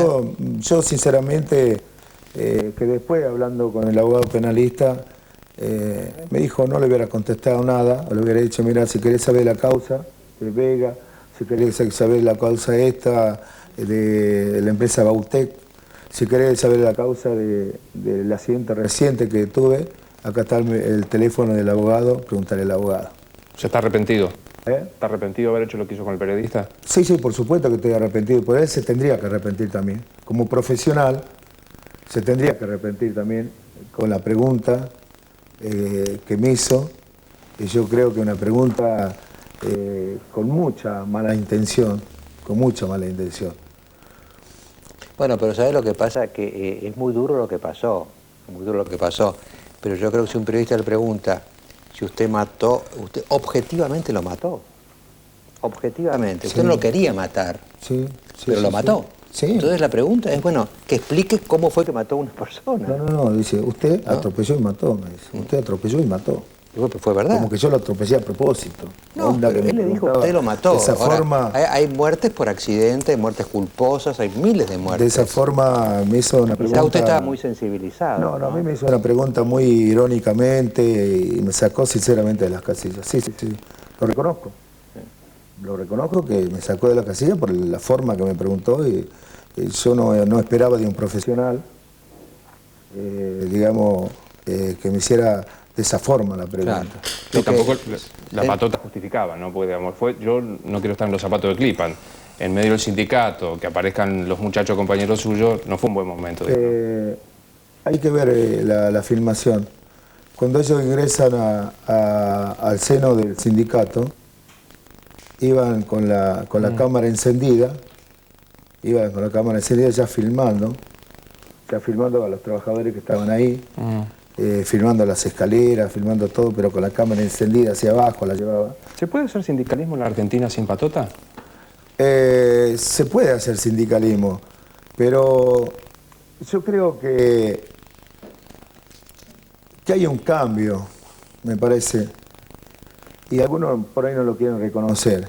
Yo sinceramente, que después hablando con el abogado penalista, me dijo no le hubiera contestado nada, o le hubiera dicho, mira, si querés saber la causa de Vega, si querés saber la causa esta de la empresa Bautec, si querés saber la causa del accidente reciente que tuve, acá está el teléfono del abogado, preguntarle al abogado. ¿Ya está arrepentido? ¿Eh? ¿Está arrepentido de haber hecho lo que hizo con el periodista? Sí, sí, por supuesto que estoy arrepentido, pero él se tendría que arrepentir también. Como profesional, se tendría que arrepentir también con la pregunta que me hizo, y yo creo que una pregunta con mucha mala intención, Bueno, pero ¿sabes lo que pasa? Que es muy duro lo que pasó, muy duro lo que pasó. Pero yo creo que si un periodista le pregunta si usted mató, usted objetivamente lo mató. Objetivamente. Usted no lo quería matar, Sí, sí, pero sí, lo sí. mató. Sí. Entonces la pregunta es, bueno, que explique cómo fue que mató a una persona. No, dice, usted atropelló y mató, me dice. Usted atropelló y mató. Y bueno, pues fue verdad. Como que yo lo atropellé a propósito. No, Onda pero que él me le dijo, preguntaba usted lo mató. De esa Ahora, forma... hay muertes por accidente, hay muertes culposas, hay miles de muertes. De esa forma me hizo una pregunta... Quizá usted estaba muy sensibilizado. No, a mí me hizo una pregunta muy irónicamente y me sacó sinceramente de las casillas. Sí, lo reconozco. Lo reconozco que me sacó de la casilla por la forma que me preguntó y yo no esperaba de un profesional, digamos, que me hiciera de esa forma la pregunta. Claro. Sí, Lo que- tampoco la patota justificaba, ¿no? Porque, digamos, yo no quiero estar en los zapatos de Kiplan. En medio del sindicato, que aparezcan los muchachos compañeros suyos, no fue un buen momento. digamos. Hay que ver la filmación. Cuando ellos ingresan al seno del sindicato, iban con la cámara encendida, ya filmando a los trabajadores que estaban ahí, filmando las escaleras, filmando todo, pero con la cámara encendida hacia abajo la llevaba. ¿Se puede hacer sindicalismo en la Argentina sin patota? Se puede hacer sindicalismo, pero yo creo que hay un cambio, me parece, y algunos por ahí no lo quieren reconocer.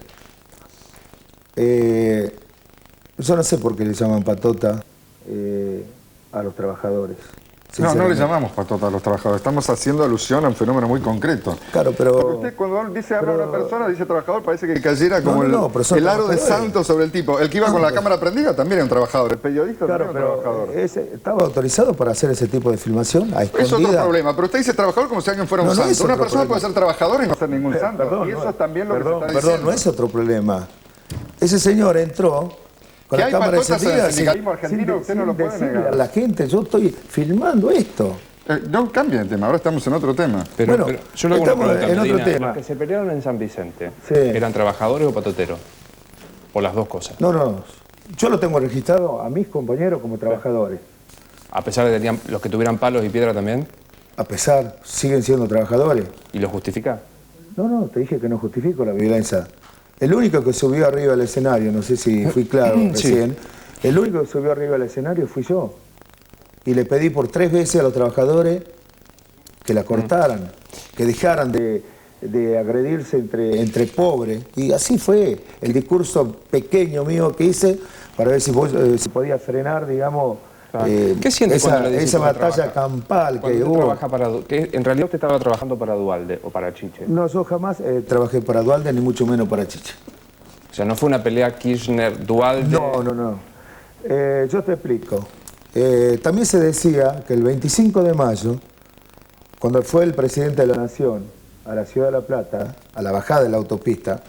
Yo no sé por qué le llaman patota a los trabajadores. No le sinceramente. llamamos patota a los trabajadores, estamos haciendo alusión a un fenómeno muy concreto. Claro, pero... Porque usted cuando dice habla una persona, dice trabajador, parece que cayera como pero son el aro de trabajadores. santo sobre el tipo. El que iba con la cámara prendida también era un trabajador, el periodista Claro, también era un pero trabajador. ¿estaba autorizado para hacer ese tipo de filmación a escondida? Es otro problema, pero usted dice trabajador como si alguien fuera un No, no es santo. Una otro persona problema. puede ser trabajador y no ser ningún santo. Perdón, y eso no, es también lo que se está Perdón, diciendo. no es otro problema. Ese señor entró con Que la hay cámara patotas en el encendida sindicalismo argentino, usted no lo puede decirle negar. a la gente, yo estoy filmando esto. No cambien el tema, ahora estamos en otro tema. Pero, Bueno, pero yo le hago una estamos pregunta, en otro Medina. tema. ¿Los que se pelearon en San Vicente Sí. eran trabajadores o patoteros? ¿O las dos cosas? No. Yo lo tengo registrado a mis compañeros como trabajadores. A pesar de que tenían, los que tuvieran palos y piedra también, A pesar, siguen siendo trabajadores. y lo justifica. No, te dije que no justifico la violencia. El único que subió arriba al escenario, no sé si fui claro recién, el único que subió arriba al escenario fui yo. Y le pedí por 3 veces a los trabajadores que la cortaran, que dejaran de agredirse entre pobres. Y así fue el discurso pequeño mío que hice para ver si podía frenar, digamos, ¿Qué siente cuando le dicen esa que usted batalla trabaja? campal que Cuando usted hubo. trabaja para... que en realidad usted estaba trabajando para Dualde o para Chiche. No, yo jamás trabajé para Dualde, ni mucho menos para Chiche. O sea, no fue una pelea Kirchner-Dualde. No. Yo te explico. También se decía que el 25 de mayo, cuando fue el presidente de la Nación a la ciudad de La Plata, a la bajada de la autopista,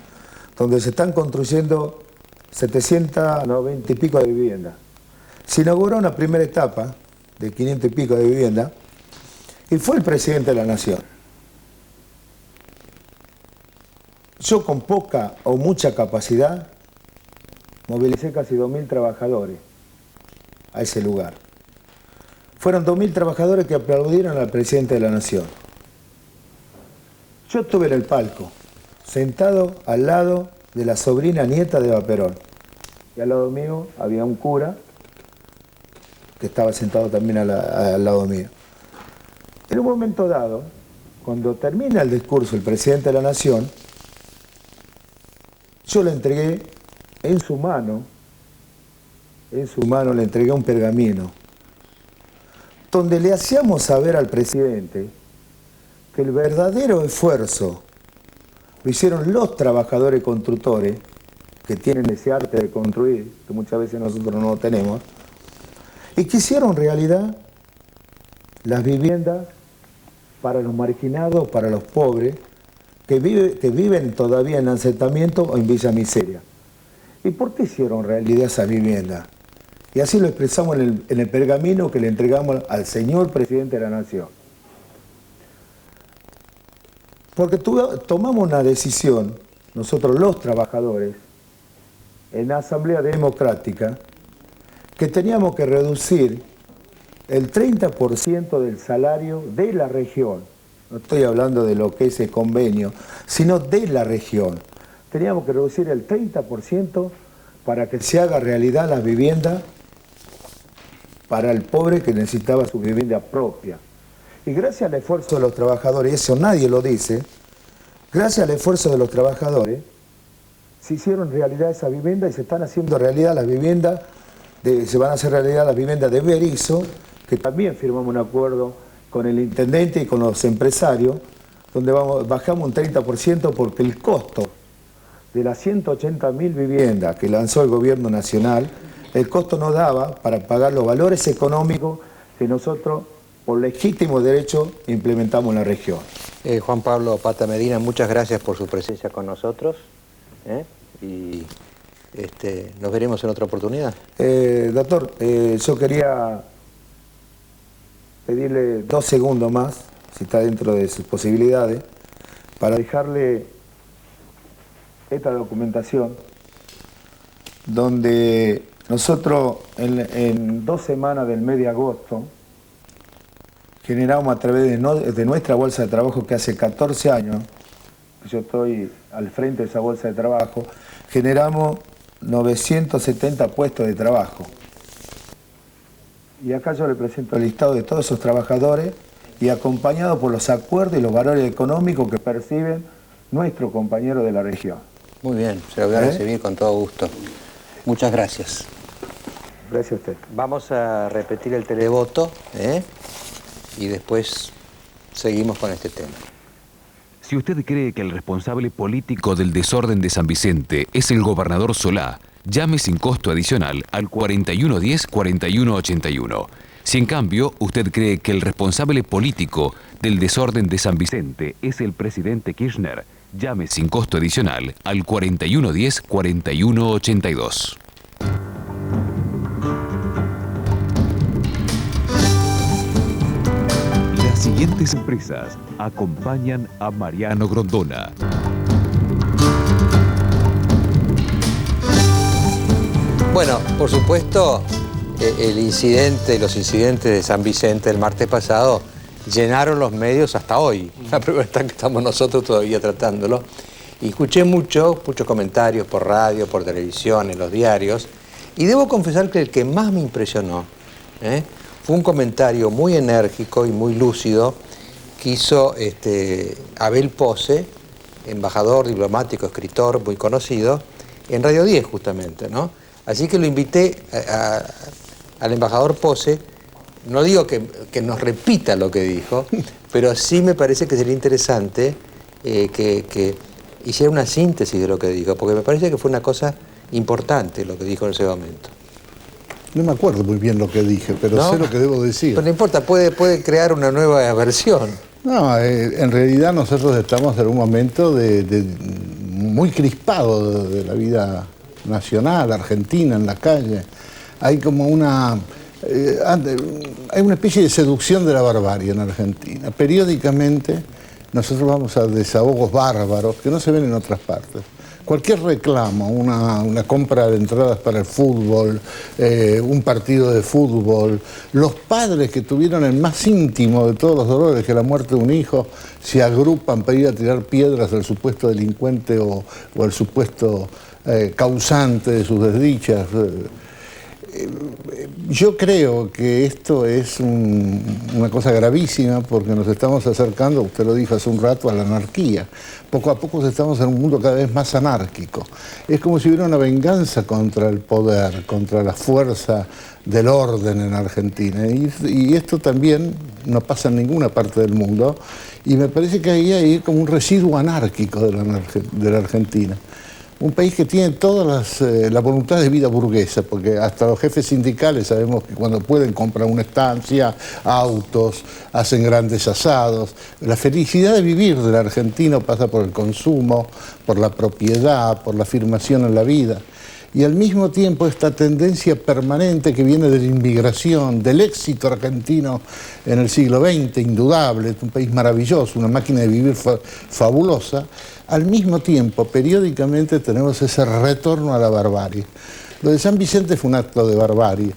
donde se están construyendo 790 y pico de viviendas, se inauguró una primera etapa de 500 y pico de viviendas y fue el presidente de la Nación. Yo con poca o mucha capacidad movilicé casi 2.000 trabajadores a ese lugar. Fueron 2.000 trabajadores que aplaudieron al presidente de la Nación. Yo estuve en el palco, sentado al lado de la sobrina nieta de Eva Perón. Y al lado mío había un cura que estaba sentado también al lado mío. En un momento dado, cuando termina el discurso el presidente de la Nación, yo le entregué en su mano le entregué un pergamino, donde le hacíamos saber al presidente que el verdadero esfuerzo lo hicieron los trabajadores constructores, que tienen ese arte de construir, que muchas veces nosotros no lo tenemos, y que hicieron realidad las viviendas para los marginados, para los pobres, que viven todavía en asentamiento o en Villa Miseria. ¿Y por qué hicieron realidad esa vivienda? Y así lo expresamos en el pergamino que le entregamos al señor presidente de la Nación. Porque tomamos una decisión, nosotros los trabajadores, en la Asamblea Democrática, que teníamos que reducir el 30% del salario de la región. No estoy hablando de lo que es el convenio, sino de la región. Teníamos que reducir el 30% para que se haga realidad la vivienda para el pobre que necesitaba su vivienda propia. Y gracias al esfuerzo de los trabajadores, y eso nadie lo dice, gracias al esfuerzo de los trabajadores, se hicieron realidad esa vivienda y se están haciendo realidad las viviendas, se van a hacer realidad las viviendas de Berisso, que también firmamos un acuerdo con el intendente y con los empresarios, donde bajamos un 30% porque el costo de las 180.000 viviendas que lanzó el gobierno nacional, el costo no daba para pagar los valores económicos que nosotros, por legítimo derecho, implementamos en la región. Juan Pablo Pata Medina, muchas gracias por su presencia con nosotros. Y nos veremos en otra oportunidad. Doctor, yo quería pedirle 2 segundos más, si está dentro de sus posibilidades, para dejarle esta documentación, donde nosotros en 2 semanas del mes de agosto generamos a través de nuestra bolsa de trabajo, que hace 14 años, yo estoy al frente de esa bolsa de trabajo, generamos 970 puestos de trabajo. Y acá yo le presento el listado de todos esos trabajadores y acompañado por los acuerdos y los valores económicos que perciben nuestros compañeros de la región. Muy bien, se lo voy a recibir con todo gusto. Muchas gracias. Gracias a usted. Vamos a repetir el televoto y después seguimos con este tema. Si usted cree que el responsable político del desorden de San Vicente es el gobernador Solá, llame sin costo adicional al 4110-4181. Si en cambio usted cree que el responsable político del desorden de San Vicente es el presidente Kirchner, llame sin costo adicional al 4110-4182. Las siguientes empresas acompañan a Mariano Grondona. Bueno, por supuesto, los incidentes de San Vicente el martes pasado llenaron los medios hasta hoy. La prueba está que estamos nosotros todavía tratándolo. Y escuché muchos comentarios por radio, por televisión, en los diarios. Y debo confesar que el que más me impresionó fue un comentario muy enérgico y muy lúcido que hizo Abel Pose, embajador, diplomático, escritor muy conocido, en Radio 10 justamente, ¿no? Así que lo invité al embajador Pose. No digo que nos repita lo que dijo, pero sí me parece que sería interesante que hiciera una síntesis de lo que dijo, porque me parece que fue una cosa importante lo que dijo en ese momento. No me acuerdo muy bien lo que dije, pero ¿No? sé lo que debo decir. Pero no importa, puede crear una nueva versión. No, en realidad nosotros estamos en un momento muy crispado de la vida nacional, argentina, en la calle. Hay como hay una especie de seducción de la barbarie en Argentina. Periódicamente nosotros vamos a desahogos bárbaros que no se ven en otras partes. cualquier reclamo, una compra de entradas para el fútbol, un partido de fútbol, los padres que tuvieron el más íntimo de todos los dolores, que la muerte de un hijo, se agrupan para ir a tirar piedras al supuesto delincuente o al supuesto causante de sus desdichas. Yo creo que esto es una cosa gravísima porque nos estamos acercando, usted lo dijo hace un rato, a la anarquía. Poco a poco estamos en un mundo cada vez más anárquico. Es como si hubiera una venganza contra el poder, contra la fuerza del orden en Argentina. Y esto también no pasa en ninguna parte del mundo. Y me parece que ahí hay como un residuo anárquico de la Argentina. Un país que tiene todas la voluntad de vida burguesa, porque hasta los jefes sindicales sabemos que cuando pueden compran una estancia, autos, hacen grandes asados. La felicidad de vivir del argentino pasa por el consumo, por la propiedad, por la afirmación en la vida. Y al mismo tiempo esta tendencia permanente que viene de la inmigración, del éxito argentino en el siglo XX, indudable, es un país maravilloso, una máquina de vivir fabulosa. Al mismo tiempo, periódicamente tenemos ese retorno a la barbarie. Lo de San Vicente fue un acto de barbarie.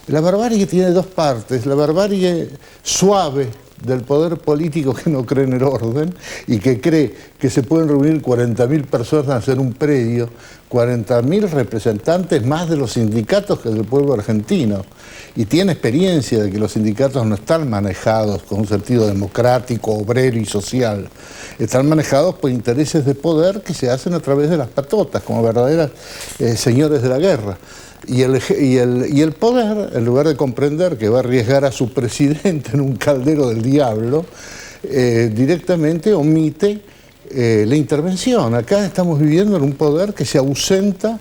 La barbarie tiene dos partes, la barbarie suave del poder político que no cree en el orden y que cree que se pueden reunir 40.000 personas en un predio, 40.000 representantes más de los sindicatos que del pueblo argentino. Y tiene experiencia de que los sindicatos no están manejados con un sentido democrático, obrero y social. Están manejados por intereses de poder que se hacen a través de las patotas, como verdaderos señores de la guerra. Y el poder, en lugar de comprender que va a arriesgar a su presidente en un caldero del diablo, directamente omite la intervención. Acá estamos viviendo en un poder que se ausenta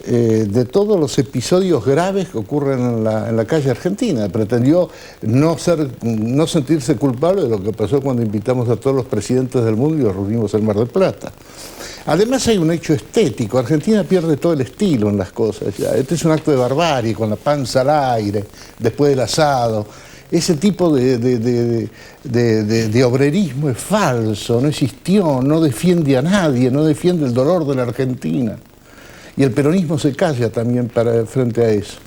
de todos los episodios graves que ocurren en la calle argentina. Pretendió no sentirse culpable de lo que pasó cuando invitamos a todos los presidentes del mundo y los reunimos en Mar del Plata. Además hay un hecho estético. Argentina pierde todo el estilo en las cosas ya. Este es un acto de barbarie, con la panza al aire, después del asado. Ese tipo de obrerismo es falso, no existió, no defiende a nadie, no defiende el dolor de la Argentina. Y el peronismo se calla también frente a eso.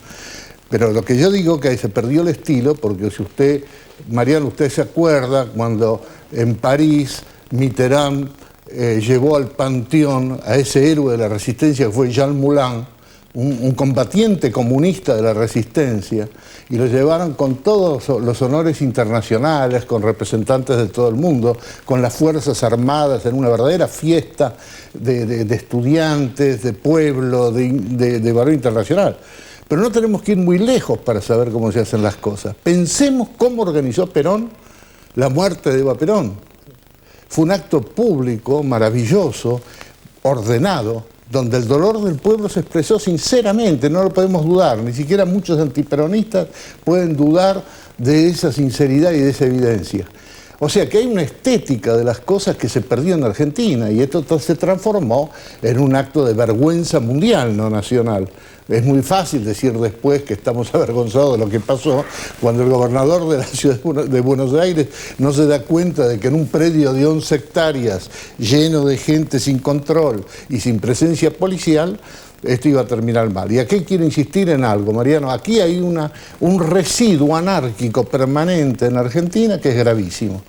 Pero lo que yo digo que se perdió el estilo, porque si usted, Mariano, usted se acuerda cuando en París Mitterrand llevó al panteón a ese héroe de la resistencia que fue Jean Moulin, un combatiente comunista de la resistencia, y lo llevaron con todos los honores internacionales, con representantes de todo el mundo, con las Fuerzas Armadas, en una verdadera fiesta de estudiantes, de pueblo, de valor internacional. Pero no tenemos que ir muy lejos para saber cómo se hacen las cosas. Pensemos cómo organizó Perón la muerte de Eva Perón. Fue un acto público, maravilloso, ordenado, donde el dolor del pueblo se expresó sinceramente, no lo podemos dudar, ni siquiera muchos antiperonistas pueden dudar de esa sinceridad y de esa evidencia. O sea que hay una estética de las cosas que se perdió en Argentina y esto se transformó en un acto de vergüenza mundial, no nacional. Es muy fácil decir después que estamos avergonzados de lo que pasó cuando el gobernador de la ciudad de Buenos Aires no se da cuenta de que en un predio de 11 hectáreas lleno de gente sin control y sin presencia policial, esto iba a terminar mal. Y aquí quiero insistir en algo, Mariano. Aquí hay un residuo anárquico permanente en Argentina que es gravísimo.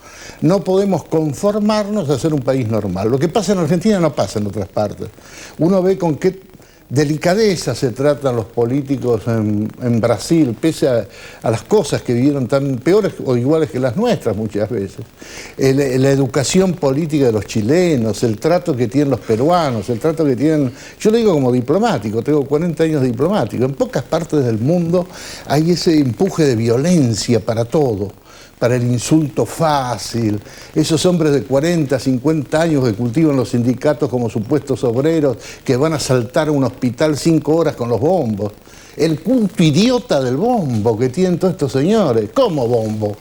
No podemos conformarnos a ser un país normal. Lo que pasa en Argentina no pasa en otras partes. Uno ve con qué delicadeza se tratan los políticos en Brasil, pese a las cosas que vivieron tan peores o iguales que las nuestras muchas veces. La educación política de los chilenos, el trato que tienen los peruanos, el trato que tienen... Yo lo digo como diplomático, tengo 40 años de diplomático. En pocas partes del mundo hay ese empuje de violencia para todo, para el insulto fácil, esos hombres de 40, 50 años que cultivan los sindicatos como supuestos obreros, que van a saltar a un hospital 5 horas con los bombos. El culto idiota del bombo que tienen todos estos señores. ¿Cómo bombo?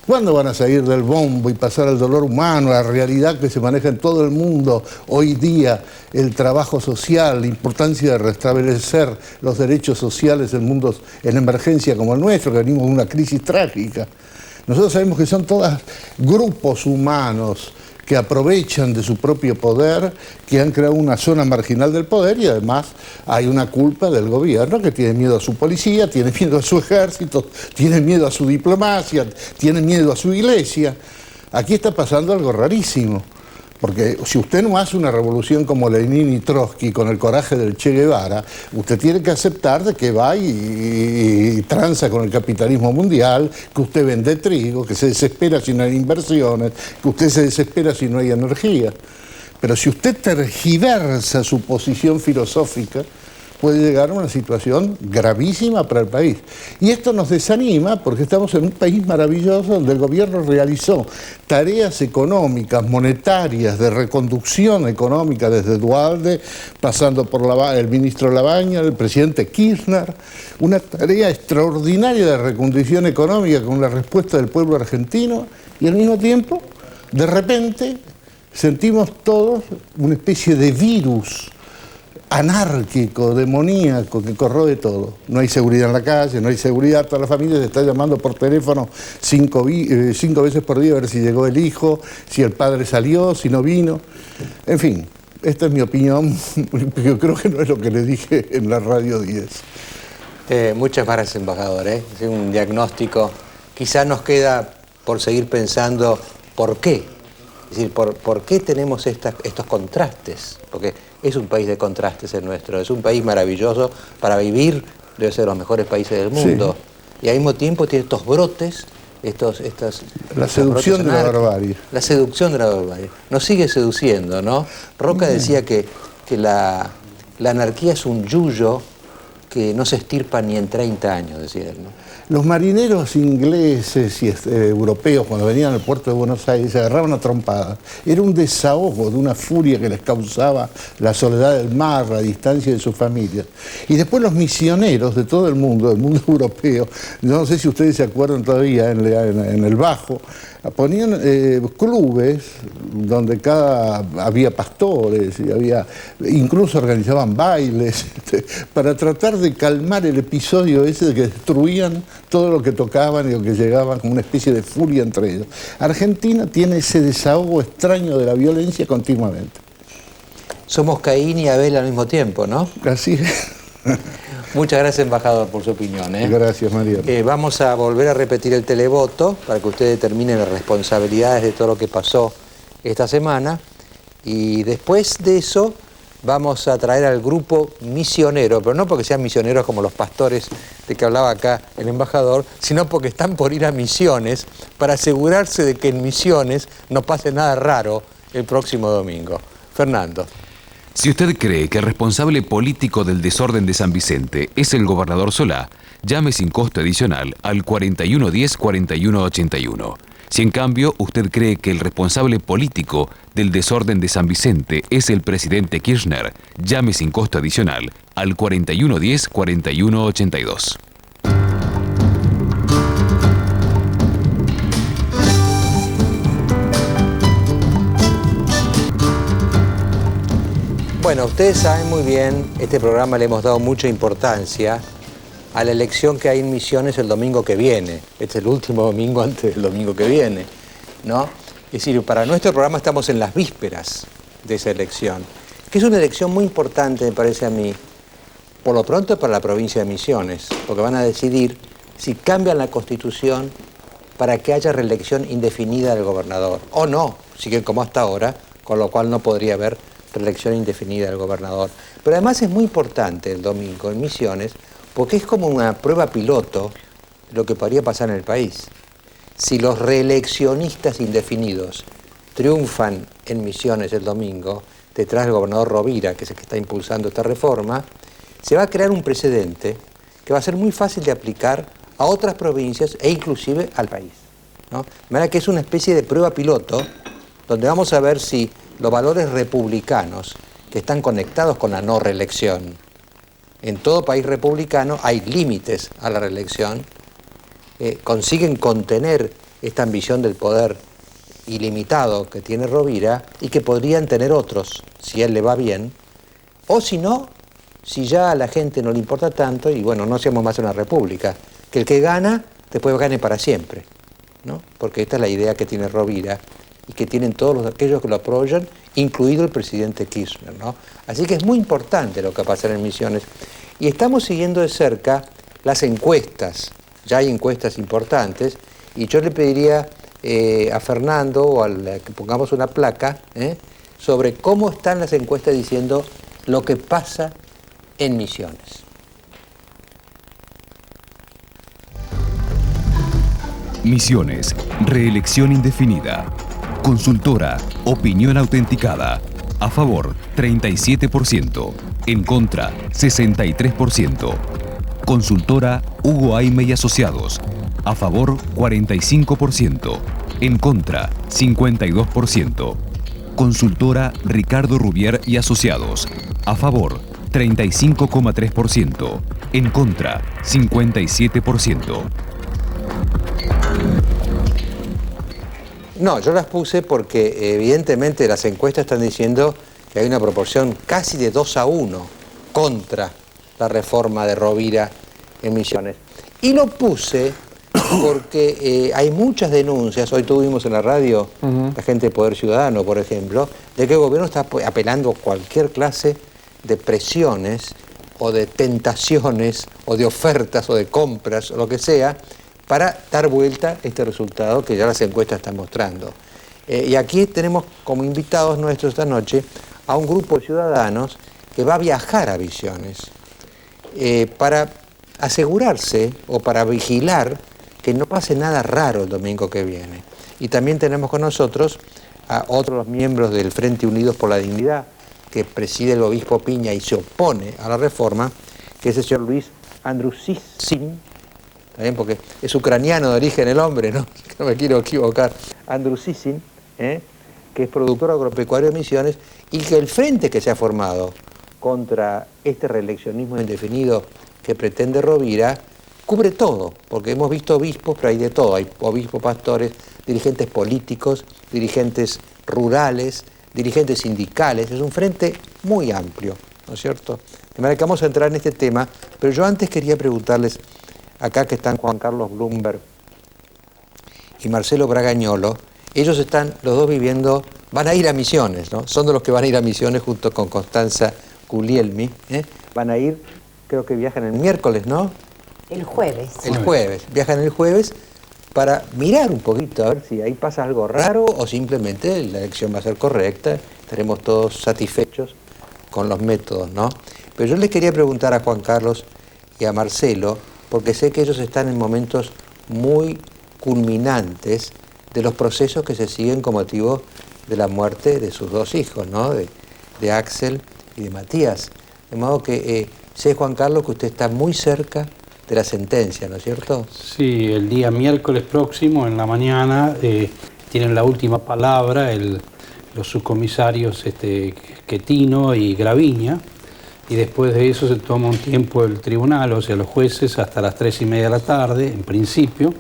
¿Cuándo van a salir del bombo y pasar al dolor humano, a la realidad que se maneja en todo el mundo hoy día, el trabajo social, la importancia de restablecer los derechos sociales en mundos en emergencia como el nuestro, que venimos de una crisis trágica? Nosotros sabemos que son todos grupos humanos que aprovechan de su propio poder, que han creado una zona marginal del poder, y además hay una culpa del gobierno que tiene miedo a su policía, tiene miedo a su ejército, tiene miedo a su diplomacia, tiene miedo a su iglesia. Aquí está pasando algo rarísimo. Porque si usted no hace una revolución como Lenin y Trotsky con el coraje del Che Guevara, usted tiene que aceptar de que va y tranza con el capitalismo mundial, que usted vende trigo, que se desespera si no hay inversiones, que usted se desespera si no hay energía. Pero si usted tergiversa su posición filosófica, puede llegar a una situación gravísima para el país. Y esto nos desanima porque estamos en un país maravilloso donde el gobierno realizó tareas económicas, monetarias, de reconducción económica desde Duhalde, pasando por el ministro Labaña, el presidente Kirchner, una tarea extraordinaria de reconducción económica con la respuesta del pueblo argentino, y al mismo tiempo, de repente, sentimos todos una especie de virus anárquico, demoníaco, que corroe todo. No hay seguridad en la calle, no hay seguridad, toda la familia se está llamando por teléfono 5 veces por día a ver si llegó el hijo, si el padre salió, si no vino. En fin, esta es mi opinión, yo creo que no es lo que le dije en la Radio 10. Muchas gracias, embajador. Es un diagnóstico. Quizá nos queda por seguir pensando por qué. Es decir, ¿por qué tenemos estos contrastes? Porque es un país de contrastes el nuestro, es un país maravilloso para vivir, debe ser de los mejores países del mundo. Sí. Y al mismo tiempo tiene estos brotes, la seducción de la barbarie. La seducción de la barbarie. Nos sigue seduciendo, ¿no? Roca decía que la anarquía es un yuyo que no se estirpa ni en 30 años, decía él, ¿no? Los marineros ingleses y europeos, cuando venían al puerto de Buenos Aires, se agarraban a trompadas. Era un desahogo de una furia que les causaba la soledad del mar, la distancia de sus familias. Y después los misioneros de todo el mundo europeo, no sé si ustedes se acuerdan todavía, en el Bajo, ponían clubes donde había pastores, y incluso organizaban bailes, para tratar de calmar el episodio ese de que destruían todo lo que tocaban y lo que llegaban como una especie de furia entre ellos. Argentina tiene ese desahogo extraño de la violencia continuamente. Somos Caín y Abel al mismo tiempo, ¿no? Así es. Muchas gracias, embajador, por su opinión. Gracias, María. Vamos a volver a repetir el televoto para que ustedes determinen las responsabilidades de todo lo que pasó esta semana. Y después de eso vamos a traer al grupo misionero, pero no porque sean misioneros como los pastores de que hablaba acá el embajador, sino porque están por ir a Misiones para asegurarse de que en Misiones no pase nada raro el próximo domingo. Fernando. Si usted cree que el responsable político del desorden de San Vicente es el gobernador Solá, llame sin costo adicional al 4110-4181. Si en cambio usted cree que el responsable político del desorden de San Vicente es el presidente Kirchner, llame sin costo adicional al 4110-4182. Bueno, ustedes saben muy bien, este programa le hemos dado mucha importancia a la elección que hay en Misiones el domingo que viene. Este es el último domingo antes del domingo que viene, ¿no? Es decir, para nuestro programa estamos en las vísperas de esa elección, que es una elección muy importante, me parece a mí, por lo pronto para la provincia de Misiones, porque van a decidir si cambian la Constitución para que haya reelección indefinida del gobernador, o no, siguen como hasta ahora, con lo cual no podría haber reelección indefinida del gobernador. Pero además es muy importante el domingo en Misiones, porque es como una prueba piloto de lo que podría pasar en el país. Si los reeleccionistas indefinidos triunfan en Misiones el domingo, detrás del gobernador Rovira, que es el que está impulsando esta reforma, se va a crear un precedente que va a ser muy fácil de aplicar a otras provincias e inclusive al país, ¿no? De manera que es una especie de prueba piloto donde vamos a ver si los valores republicanos que están conectados con la no reelección. En todo país republicano hay límites a la reelección, consiguen contener esta ambición del poder ilimitado que tiene Rovira y que podrían tener otros, si a él le va bien, o si no, si ya a la gente no le importa tanto y bueno, no seamos más una república, que el que gana, después gane para siempre, ¿no? Porque esta es la idea que tiene Rovira y que tienen todos aquellos que lo apoyan, incluido el presidente Kirchner, ¿no? Así que es muy importante lo que pasa en Misiones. Y estamos siguiendo de cerca las encuestas, ya hay encuestas importantes, y yo le pediría a Fernando o que pongamos una placa sobre cómo están las encuestas diciendo lo que pasa en Misiones. Misiones, reelección indefinida. Consultora, opinión autenticada. A favor, 37%. En contra, 63%. Consultora, Hugo Aime y Asociados. A favor, 45%. En contra, 52%. Consultora, Ricardo Rubier y Asociados. A favor, 35,3%. En contra, 57%. No, yo las puse porque evidentemente las encuestas están diciendo que hay una proporción casi de 2-1 contra la reforma de Rovira en Misiones. Y lo puse porque hay muchas denuncias, hoy tuvimos en la radio la gente de Poder Ciudadano, por ejemplo, de que el gobierno está apelando a cualquier clase de presiones o de tentaciones o de ofertas o de compras o lo que sea para dar vuelta a este resultado que ya las encuestas están mostrando. Y aquí tenemos como invitados nuestros esta noche a un grupo de ciudadanos que va a viajar a Misiones para asegurarse o para vigilar que no pase nada raro el domingo que viene. Y también tenemos con nosotros a otros miembros del Frente Unidos por la Dignidad, que preside el obispo Piña y se opone a la reforma, que es el señor Luis Andrusisin, ¿también? Porque es ucraniano de origen el hombre, ¿no? No me quiero equivocar. Andrusisin, que es productor agropecuario de Misiones, y que el frente que se ha formado contra este reeleccionismo indefinido que pretende Rovira, cubre todo, porque hemos visto obispos, pero hay de todo, hay obispos, pastores, dirigentes políticos, dirigentes rurales, dirigentes sindicales, es un frente muy amplio, ¿no es cierto? De manera que vamos a entrar en este tema, pero yo antes quería preguntarles, acá que están Juan Carlos Bloomberg y Marcelo Bragañolo, ellos están los dos viviendo, van a ir a Misiones, ¿no? Son de los que van a ir a Misiones junto con Constanza Guglielmi, van a ir, creo que viajan el miércoles, ¿no? El jueves. El jueves, viajan el jueves para mirar un poquito, a ver si ahí pasa algo raro o simplemente la elección va a ser correcta, estaremos todos satisfechos con los métodos, ¿no? Pero yo les quería preguntar a Juan Carlos y a Marcelo, porque sé que ellos están en momentos muy culminantes de los procesos que se siguen con motivo de la muerte de sus dos hijos, ¿no? De Axel y de Matías. De modo que sé, Juan Carlos, que usted está muy cerca de la sentencia, ¿no es cierto? Sí, el día miércoles próximo, en la mañana, tienen la última palabra los subcomisarios Quetino y Graviña, y después de eso se toma un tiempo el tribunal, o sea, los jueces, hasta las 3:30 de la tarde, en principio,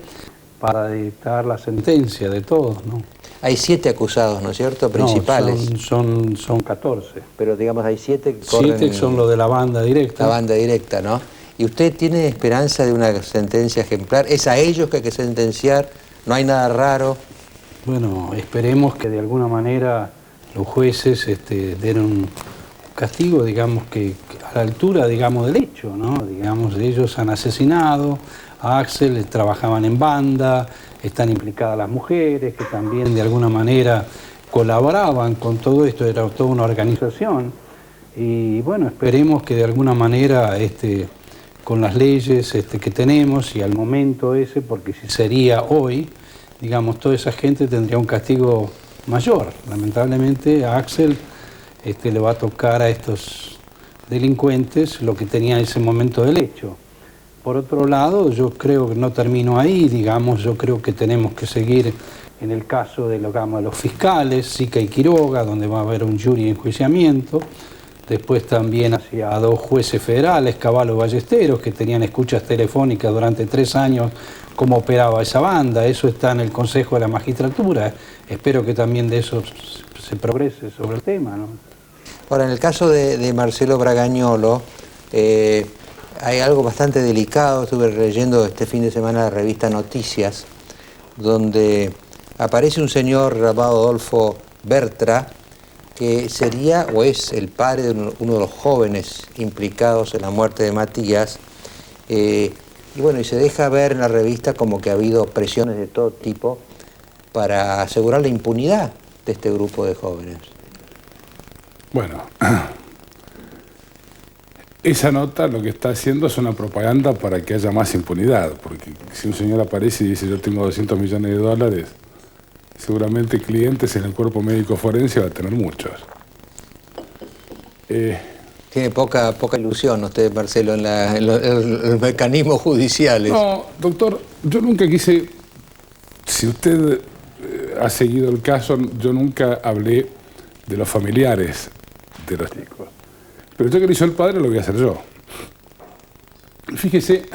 para dictar la sentencia de todos, ¿no? Hay 7 acusados, ¿no es cierto?, principales. No, son 14. Pero digamos hay 7 que corren... 7 son los de la banda directa. La banda directa, ¿no? ¿Y usted tiene esperanza de una sentencia ejemplar? ¿Es a ellos que hay que sentenciar? ¿No hay nada raro? Bueno, esperemos que de alguna manera los jueces den un castigo, digamos, que a la altura, digamos, del hecho, ¿no? Digamos, ellos han asesinado a Axel, trabajaban en banda, están implicadas las mujeres, que también de alguna manera colaboraban con todo esto, era toda una organización. Y bueno, esperemos que de alguna manera, con las leyes que tenemos y al momento ese, porque si sería hoy, digamos, toda esa gente tendría un castigo mayor. Lamentablemente a Axel le va a tocar a estos delincuentes lo que tenía en ese momento del hecho. Por otro lado, yo creo que no termino ahí, digamos, yo creo que tenemos que seguir en el caso de los fiscales, Sica y Quiroga, donde va a haber un jury de enjuiciamiento. Después también hacia 2 jueces federales, Cavallo y Ballesteros, que tenían escuchas telefónicas durante 3 años, cómo operaba esa banda. Eso está en el Consejo de la Magistratura. Espero que también de eso se progrese sobre el tema, ¿no? Ahora, en el caso de Marcelo Bragañolo, hay algo bastante delicado. Estuve leyendo este fin de semana la revista Noticias, donde aparece un señor llamado Adolfo Bertra, que sería o es el padre de uno de los jóvenes implicados en la muerte de Matías, y bueno, y se deja ver en la revista como que ha habido presiones de todo tipo para asegurar la impunidad de este grupo de jóvenes. Bueno, esa nota lo que está haciendo es una propaganda para que haya más impunidad, porque si un señor aparece y dice yo tengo 200 millones de dólares, seguramente clientes en el cuerpo médico forense va a tener muchos. Tiene poca ilusión usted, Marcelo, en los mecanismos judiciales. No, doctor, yo nunca quise, si usted ha seguido el caso, yo nunca hablé de los familiares de los chicos. Pero yo que lo hizo el padre lo voy a hacer yo. Fíjese,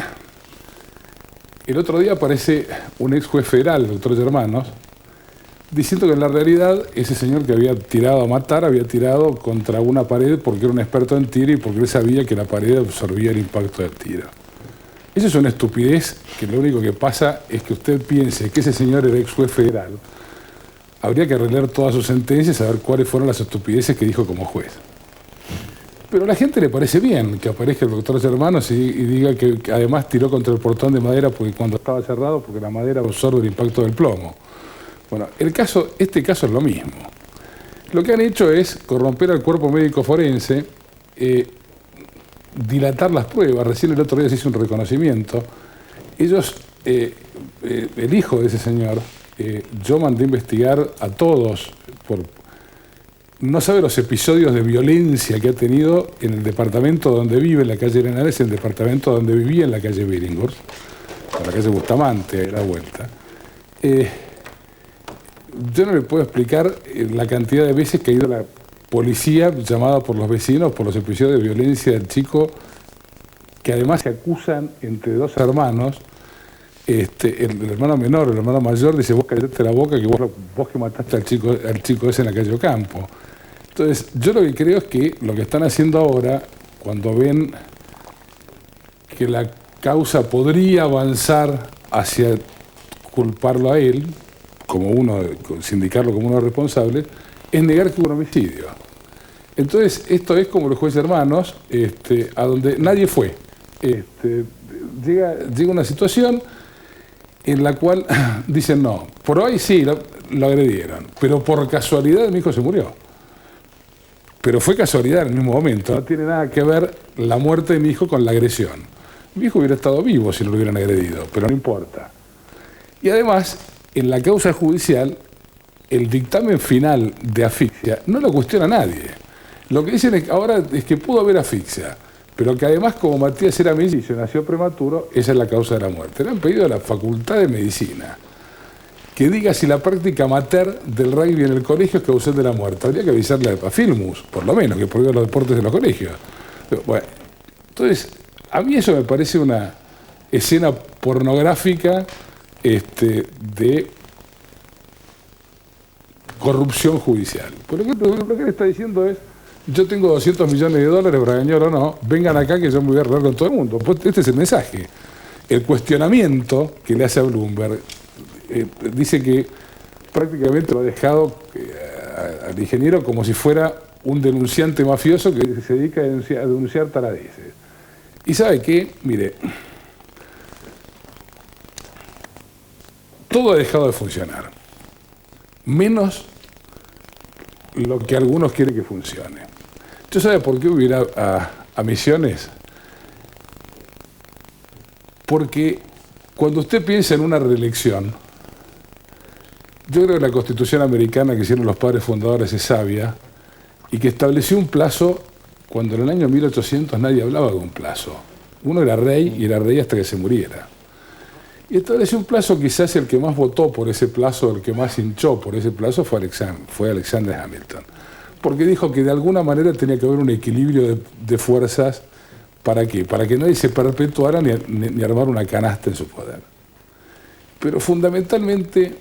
el otro día aparece un ex juez federal, el doctor Germanos, diciendo que en la realidad ese señor que había tirado a matar había tirado contra una pared porque era un experto en tiro y porque él sabía que la pared absorbía el impacto del tiro. Eso es una estupidez que lo único que pasa es que usted piense que ese señor era ex juez federal. Habría que releer todas sus sentencias y saber cuáles fueron las estupideces que dijo como juez. Pero a la gente le parece bien que aparezca el doctor Germanos y diga que además tiró contra el portón de madera porque cuando estaba cerrado, porque la madera absorbe el impacto del plomo. Bueno, este caso es lo mismo. Lo que han hecho es corromper al cuerpo médico forense, dilatar las pruebas. Recién el otro día se hizo un reconocimiento. Ellos, el hijo de ese señor, yo mandé investigar a todos por no sabe los episodios de violencia que ha tenido en el departamento donde vive, en la calle Arenales, el departamento donde vivía, en la calle Billinghurst, en la calle Bustamante, a la vuelta. Yo no le puedo explicar la cantidad de veces que ha ido la policía llamada por los vecinos por los episodios de violencia del chico, que además se acusan entre dos hermanos. El hermano menor, el hermano mayor, dice: vos cállate la boca, que vos que mataste al chico ese en la calle Ocampo. Entonces, yo lo que creo es que lo que están haciendo ahora, cuando ven que la causa podría avanzar hacia culparlo a él, sindicarlo como uno responsable, es negar que hubo un homicidio. Entonces, esto es como los jueces hermanos, a donde nadie fue. Llega una situación en la cual dicen: no, por hoy sí, lo agredieron, pero por casualidad mi hijo se murió. Pero fue casualidad en el mismo momento, no tiene nada que ver la muerte de mi hijo con la agresión. Mi hijo hubiera estado vivo si lo hubieran agredido, pero no importa. Y además, en la causa judicial, el dictamen final de asfixia no lo cuestiona nadie. Lo que dicen ahora es que pudo haber asfixia, pero que además, como Matías era mellizo y nació prematuro, esa es la causa de la muerte. Le han pedido a la Facultad de Medicina que diga si la práctica amateur del rugby en el colegio es causal de la muerte. Habría que avisarle a Filmus, por lo menos, que prohíba los deportes en los colegios. Pero, bueno, entonces, a mí eso me parece una escena pornográfica de corrupción judicial. Pero lo que le está diciendo es: yo tengo 200 millones de dólares, Bragañor o no, vengan acá que yo me voy a arreglar con todo el mundo. Pues este es el mensaje. El cuestionamiento que le hace a Bloomberg dice que prácticamente lo ha dejado al ingeniero como si fuera un denunciante mafioso que se dedica a denunciar taradices. Y ¿sabe qué? Mire, todo ha dejado de funcionar, menos lo que algunos quieren que funcione. ¿Usted sabe por qué hubiera a Misiones? Porque cuando usted piensa en una reelección, yo creo que la Constitución americana que hicieron los padres fundadores es sabia y que estableció un plazo cuando en el año 1800 nadie hablaba de un plazo. Uno era rey y era rey hasta que se muriera. Y estableció un plazo, quizás el que más votó por ese plazo, el que más hinchó por ese plazo fue Alexander Hamilton. Porque dijo que de alguna manera tenía que haber un equilibrio de fuerzas. ¿Para qué? Para que nadie se perpetuara ni armar una canasta en su poder. Pero fundamentalmente,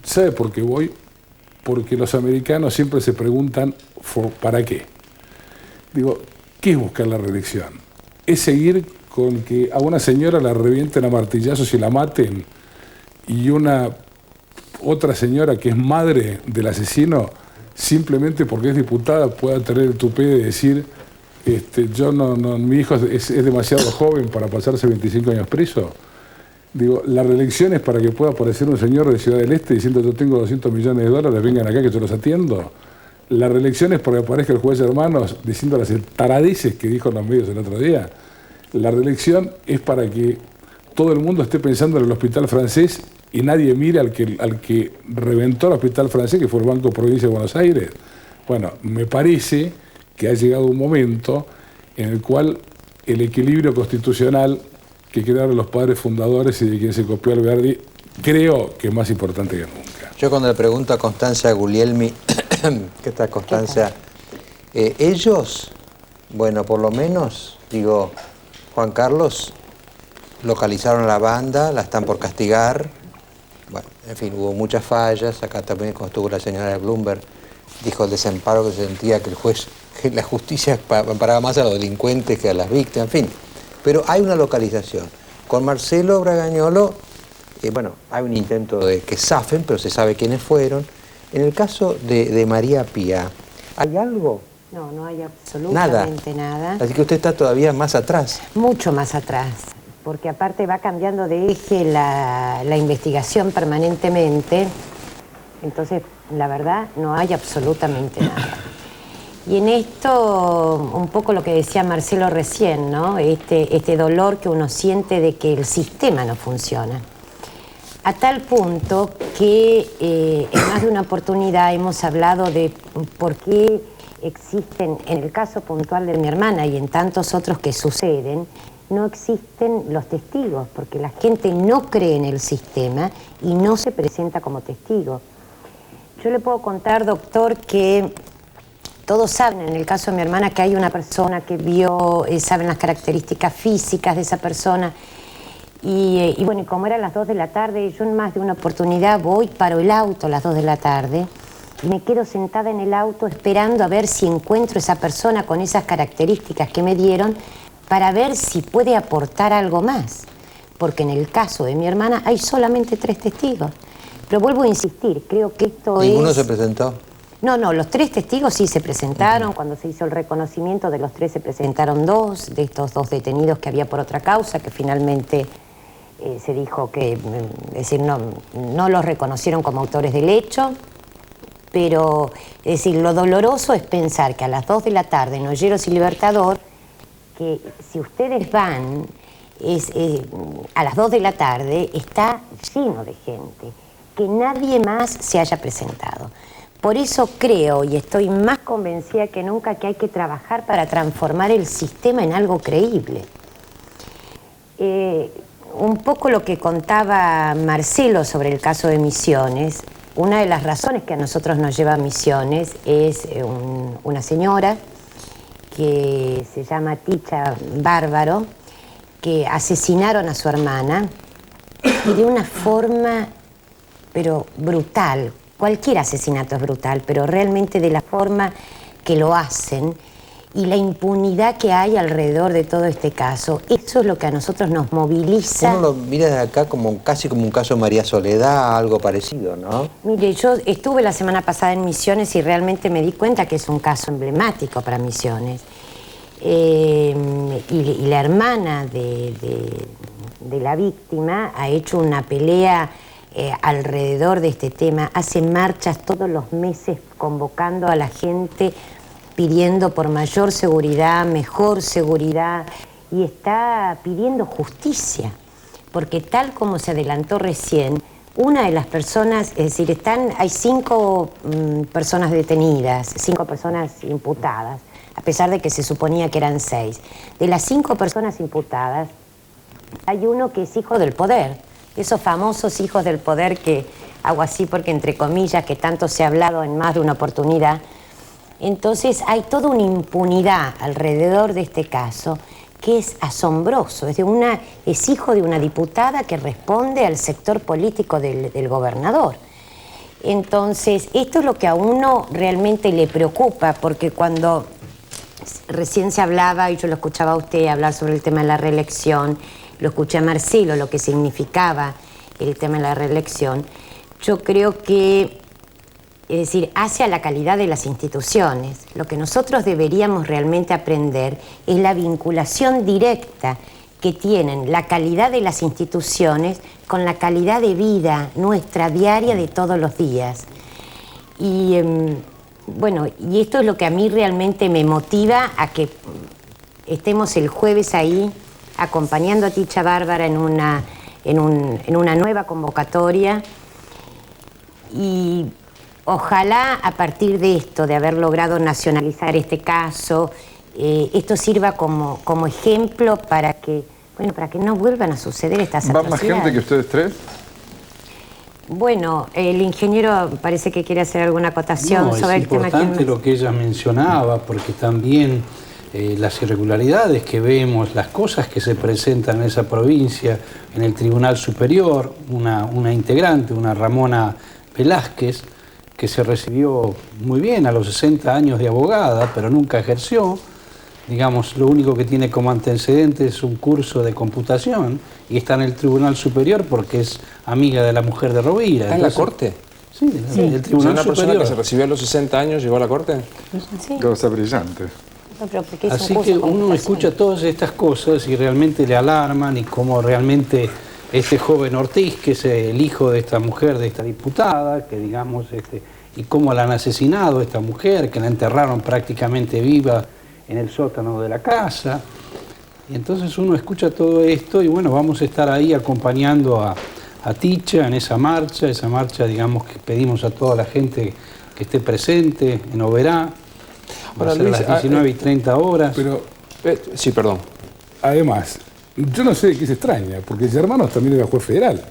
¿sabe por qué voy? Porque los americanos siempre se preguntan ¿para qué? Digo, ¿qué es buscar la reelección? ¿Es seguir con que a una señora la revienten a martillazos y la maten y una otra señora que es madre del asesino, simplemente porque es diputada, pueda tener el tupé de decir, mi hijo es demasiado joven para pasarse 25 años preso? Digo, la reelección es para que pueda aparecer un señor de Ciudad del Este diciendo yo tengo 200 millones de dólares, vengan acá que yo los atiendo. La reelección es para que aparezca el juez Hermanos diciendo las taradeces que dijo en los medios el otro día. La reelección es para que todo el mundo esté pensando en el hospital francés y nadie mire al que reventó el hospital francés, que fue el Banco Provincia de Buenos Aires. Bueno, me parece que ha llegado un momento en el cual el equilibrio constitucional que crearon los padres fundadores y de quien se copió Alberdi, creo que es más importante que nunca. Yo cuando le pregunto a Constancia Guglielmi, ¿qué tal Constancia? Ellos, bueno, por lo menos, digo, Juan Carlos, localizaron a la banda, la están por castigar. Bueno, en fin, hubo muchas fallas. Acá también, cuando estuvo la señora de Bloomberg, dijo el desamparo que se sentía que el juez, que la justicia amparaba más a los delincuentes que a las víctimas, en fin. Pero hay una localización. Con Marcelo Bragañolo, bueno, hay un intento de que zafen, pero se sabe quiénes fueron. En el caso de María Pía, ¿hay algo? No, no hay absolutamente nada. Así que usted está todavía más atrás. Mucho más atrás, porque aparte va cambiando de eje la investigación permanentemente. Entonces, la verdad, no hay absolutamente nada. Y en esto, un poco lo que decía Marcelo recién, ¿no? Este dolor que uno siente de que el sistema no funciona. A tal punto que en más de una oportunidad hemos hablado de por qué existen, en el caso puntual de mi hermana y en tantos otros que suceden, no existen los testigos, porque la gente no cree en el sistema y no se presenta como testigo. Yo le puedo contar, doctor, que todos saben, en el caso de mi hermana, que hay una persona que vio, saben las características físicas de esa persona. Y bueno, y como eran las 2 de la tarde, yo en más de una oportunidad voy, paro el auto a las 2 de la tarde, y me quedo sentada en el auto esperando a ver si encuentro esa persona con esas características que me dieron, para ver si puede aportar algo más. Porque en el caso de mi hermana hay solamente 3 testigos. Pero vuelvo a insistir, creo que esto ¿Ninguno se presentó? No, los 3 testigos sí se presentaron. Cuando se hizo el reconocimiento de los 3 se presentaron 2, de estos 2 detenidos que había por otra causa, que finalmente se dijo que, es decir, no los reconocieron como autores del hecho. Pero, es decir, lo doloroso es pensar que a las 2 de la tarde en Olleros y Libertador, que si ustedes van, a las 2 de la tarde está lleno de gente, que nadie más se haya presentado. Por eso creo, y estoy más convencida que nunca, que hay que trabajar para transformar el sistema en algo creíble. Un poco lo que contaba Marcelo sobre el caso de Misiones, una de las razones que a nosotros nos lleva a Misiones es una señora que se llama Ticha Bárbaro, que asesinaron a su hermana y de una forma, pero brutal. Cualquier asesinato es brutal, pero realmente de la forma que lo hacen y la impunidad que hay alrededor de todo este caso, eso es lo que a nosotros nos moviliza. Uno lo mira de acá como casi como un caso de María Soledad, algo parecido, ¿no? Mire, yo estuve la semana pasada en Misiones y realmente me di cuenta que es un caso emblemático para Misiones. Y la hermana de la víctima ha hecho una pelea alrededor de este tema, hace marchas todos los meses convocando a la gente, pidiendo por mayor seguridad, mejor seguridad, y está pidiendo justicia, porque tal como se adelantó recién, una de las personas, es decir, hay 5 personas detenidas, 5 personas imputadas, a pesar de que se suponía que eran 6. De las 5 personas imputadas, hay uno que es hijo del poder, esos famosos hijos del poder que hago así porque entre comillas que tanto se ha hablado en más de una oportunidad. Entonces hay toda una impunidad alrededor de este caso que es asombroso. Es hijo de una diputada que responde al sector político del gobernador. Entonces esto es lo que a uno realmente le preocupa, porque cuando recién se hablaba, y yo lo escuchaba a usted hablar sobre el tema de la reelección, lo escuché a Marcelo, lo que significaba el tema de la reelección, yo creo que, es decir, hacia la calidad de las instituciones. Lo que nosotros deberíamos realmente aprender es la vinculación directa que tienen la calidad de las instituciones con la calidad de vida nuestra diaria de todos los días. Y bueno, y esto es lo que a mí realmente me motiva a que estemos el jueves ahí acompañando a Ticha Bárbara en una nueva convocatoria, y ojalá a partir de esto, de haber logrado nacionalizar este caso, esto sirva como ejemplo para que no vuelvan a suceder estas ¿Va atrocidades. más gente que ustedes tres? Bueno, el ingeniero parece que quiere hacer alguna acotación sobre el tema. Es importante lo que ella mencionaba, porque también las irregularidades que vemos, las cosas que se presentan en esa provincia, en el Tribunal Superior, una integrante, una Ramona Velázquez, que se recibió muy bien a los 60 años de abogada, pero nunca ejerció. Digamos, lo único que tiene como antecedente es un curso de computación y está en el Tribunal Superior porque es amiga de la mujer de Rovira. ¿Está en la Corte? Sí, el Tribunal ¿Una persona Superior. que se recibió a los 60 años llegó a la Corte? Sí. Cosa brillante. No, pero porque es un Así curso que de uno computación. escucha todas estas cosas y realmente le alarman, y cómo realmente este joven Ortiz, que es el hijo de esta mujer, de esta diputada, que digamos, y cómo la han asesinado esta mujer, que la enterraron prácticamente viva en el sótano de la casa. Y entonces uno escucha todo esto y bueno, vamos a estar ahí acompañando a Ticha en esa marcha, digamos, que pedimos a toda la gente que esté presente en Oberá. Va a ser a las 19:30 horas. Pero, sí, perdón. además, yo no sé de qué se extraña, porque Germanos también era juez federal.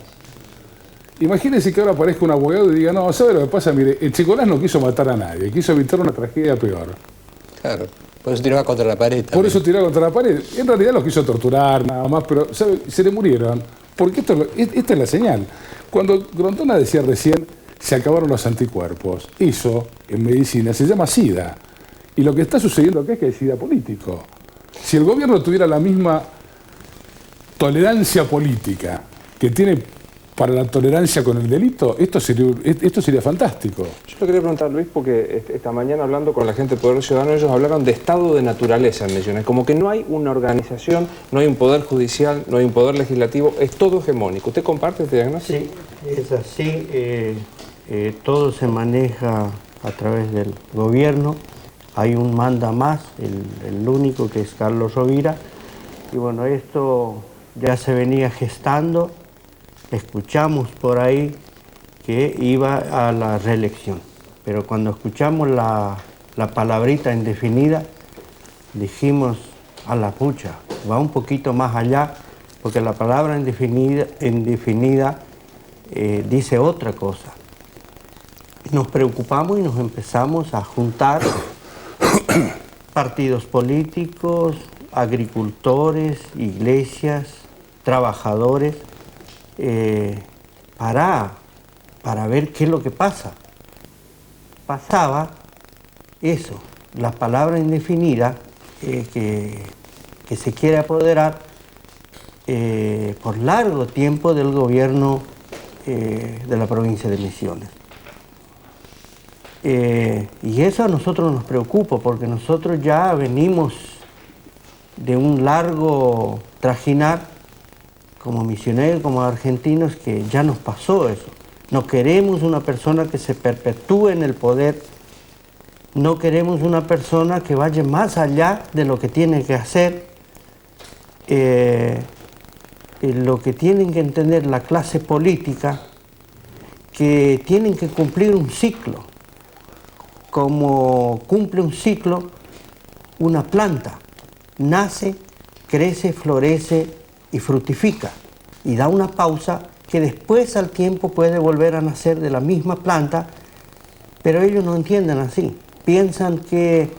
Imagínense que ahora aparezca un abogado y diga, no, ¿sabe lo que pasa? Mire, el Chicolás no quiso matar a nadie, quiso evitar una tragedia peor. Claro, por eso tiraba contra la pared Por también. eso tiró contra la pared. En realidad los quiso torturar, nada más, pero ¿sabe? Se le murieron. Porque esta es la señal. Cuando Grondona decía recién, se acabaron los anticuerpos. Eso, en medicina, se llama SIDA. Y lo que está sucediendo acá es que hay SIDA político. Si el gobierno tuviera la misma tolerancia política que tiene para la tolerancia con el delito, esto sería fantástico. Yo le quería preguntar, Luis, porque esta mañana hablando con la gente del Poder Ciudadano, ellos hablaron de estado de naturaleza en Misiones, como que no hay una organización, no hay un poder judicial, no hay un poder legislativo, es todo hegemónico. ¿Usted comparte este diagnóstico? Sí, es así. Todo se maneja a través del gobierno. Hay un manda más, el único, que es Carlos Rovira. Y bueno, esto ya se venía gestando. Escuchamos por ahí que iba a la reelección, pero cuando escuchamos la palabrita indefinida, dijimos, a la pucha, va un poquito más allá, porque la palabra indefinida dice otra cosa. Nos preocupamos y nos empezamos a juntar partidos políticos, agricultores, iglesias, trabajadores, para ver qué es lo que pasa. Pasaba eso, la palabra indefinida que se quiere apoderar por largo tiempo del gobierno de la provincia de Misiones. Y eso a nosotros nos preocupa, porque nosotros ya venimos de un largo trajinar como misioneros, como argentinos, que ya nos pasó eso. No queremos una persona que se perpetúe en el poder, no queremos una persona que vaya más allá de lo que tiene que hacer. Lo que tienen que entender la clase política, que tienen que cumplir un ciclo, como cumple un ciclo una planta, nace, crece, florece y fructifica, y da una pausa que después al tiempo puede volver a nacer de la misma planta, pero ellos no entienden así. Piensan que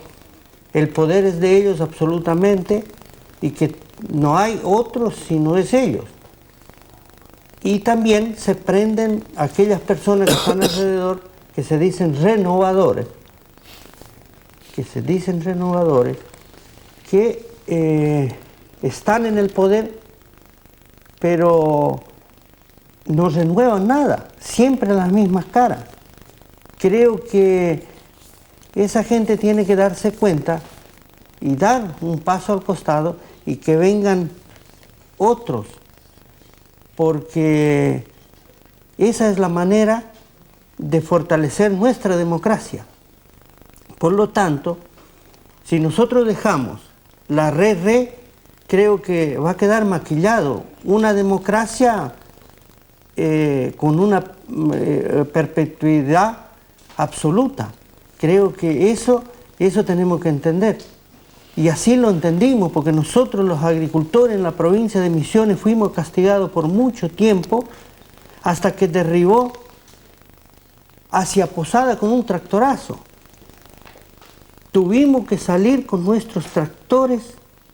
el poder es de ellos absolutamente y que no hay otros si no es ellos. Y también se prenden aquellas personas que están alrededor, que se dicen renovadores, que están en el poder, pero no renuevan nada, siempre las mismas caras. Creo que esa gente tiene que darse cuenta y dar un paso al costado y que vengan otros, porque esa es la manera de fortalecer nuestra democracia. Por lo tanto, si nosotros dejamos la creo que va a quedar maquillado. Una democracia con una perpetuidad absoluta. Creo que eso tenemos que entender. Y así lo entendimos, porque nosotros los agricultores en la provincia de Misiones fuimos castigados por mucho tiempo, hasta que derribó hacia Posada con un tractorazo. Tuvimos que salir con nuestros tractores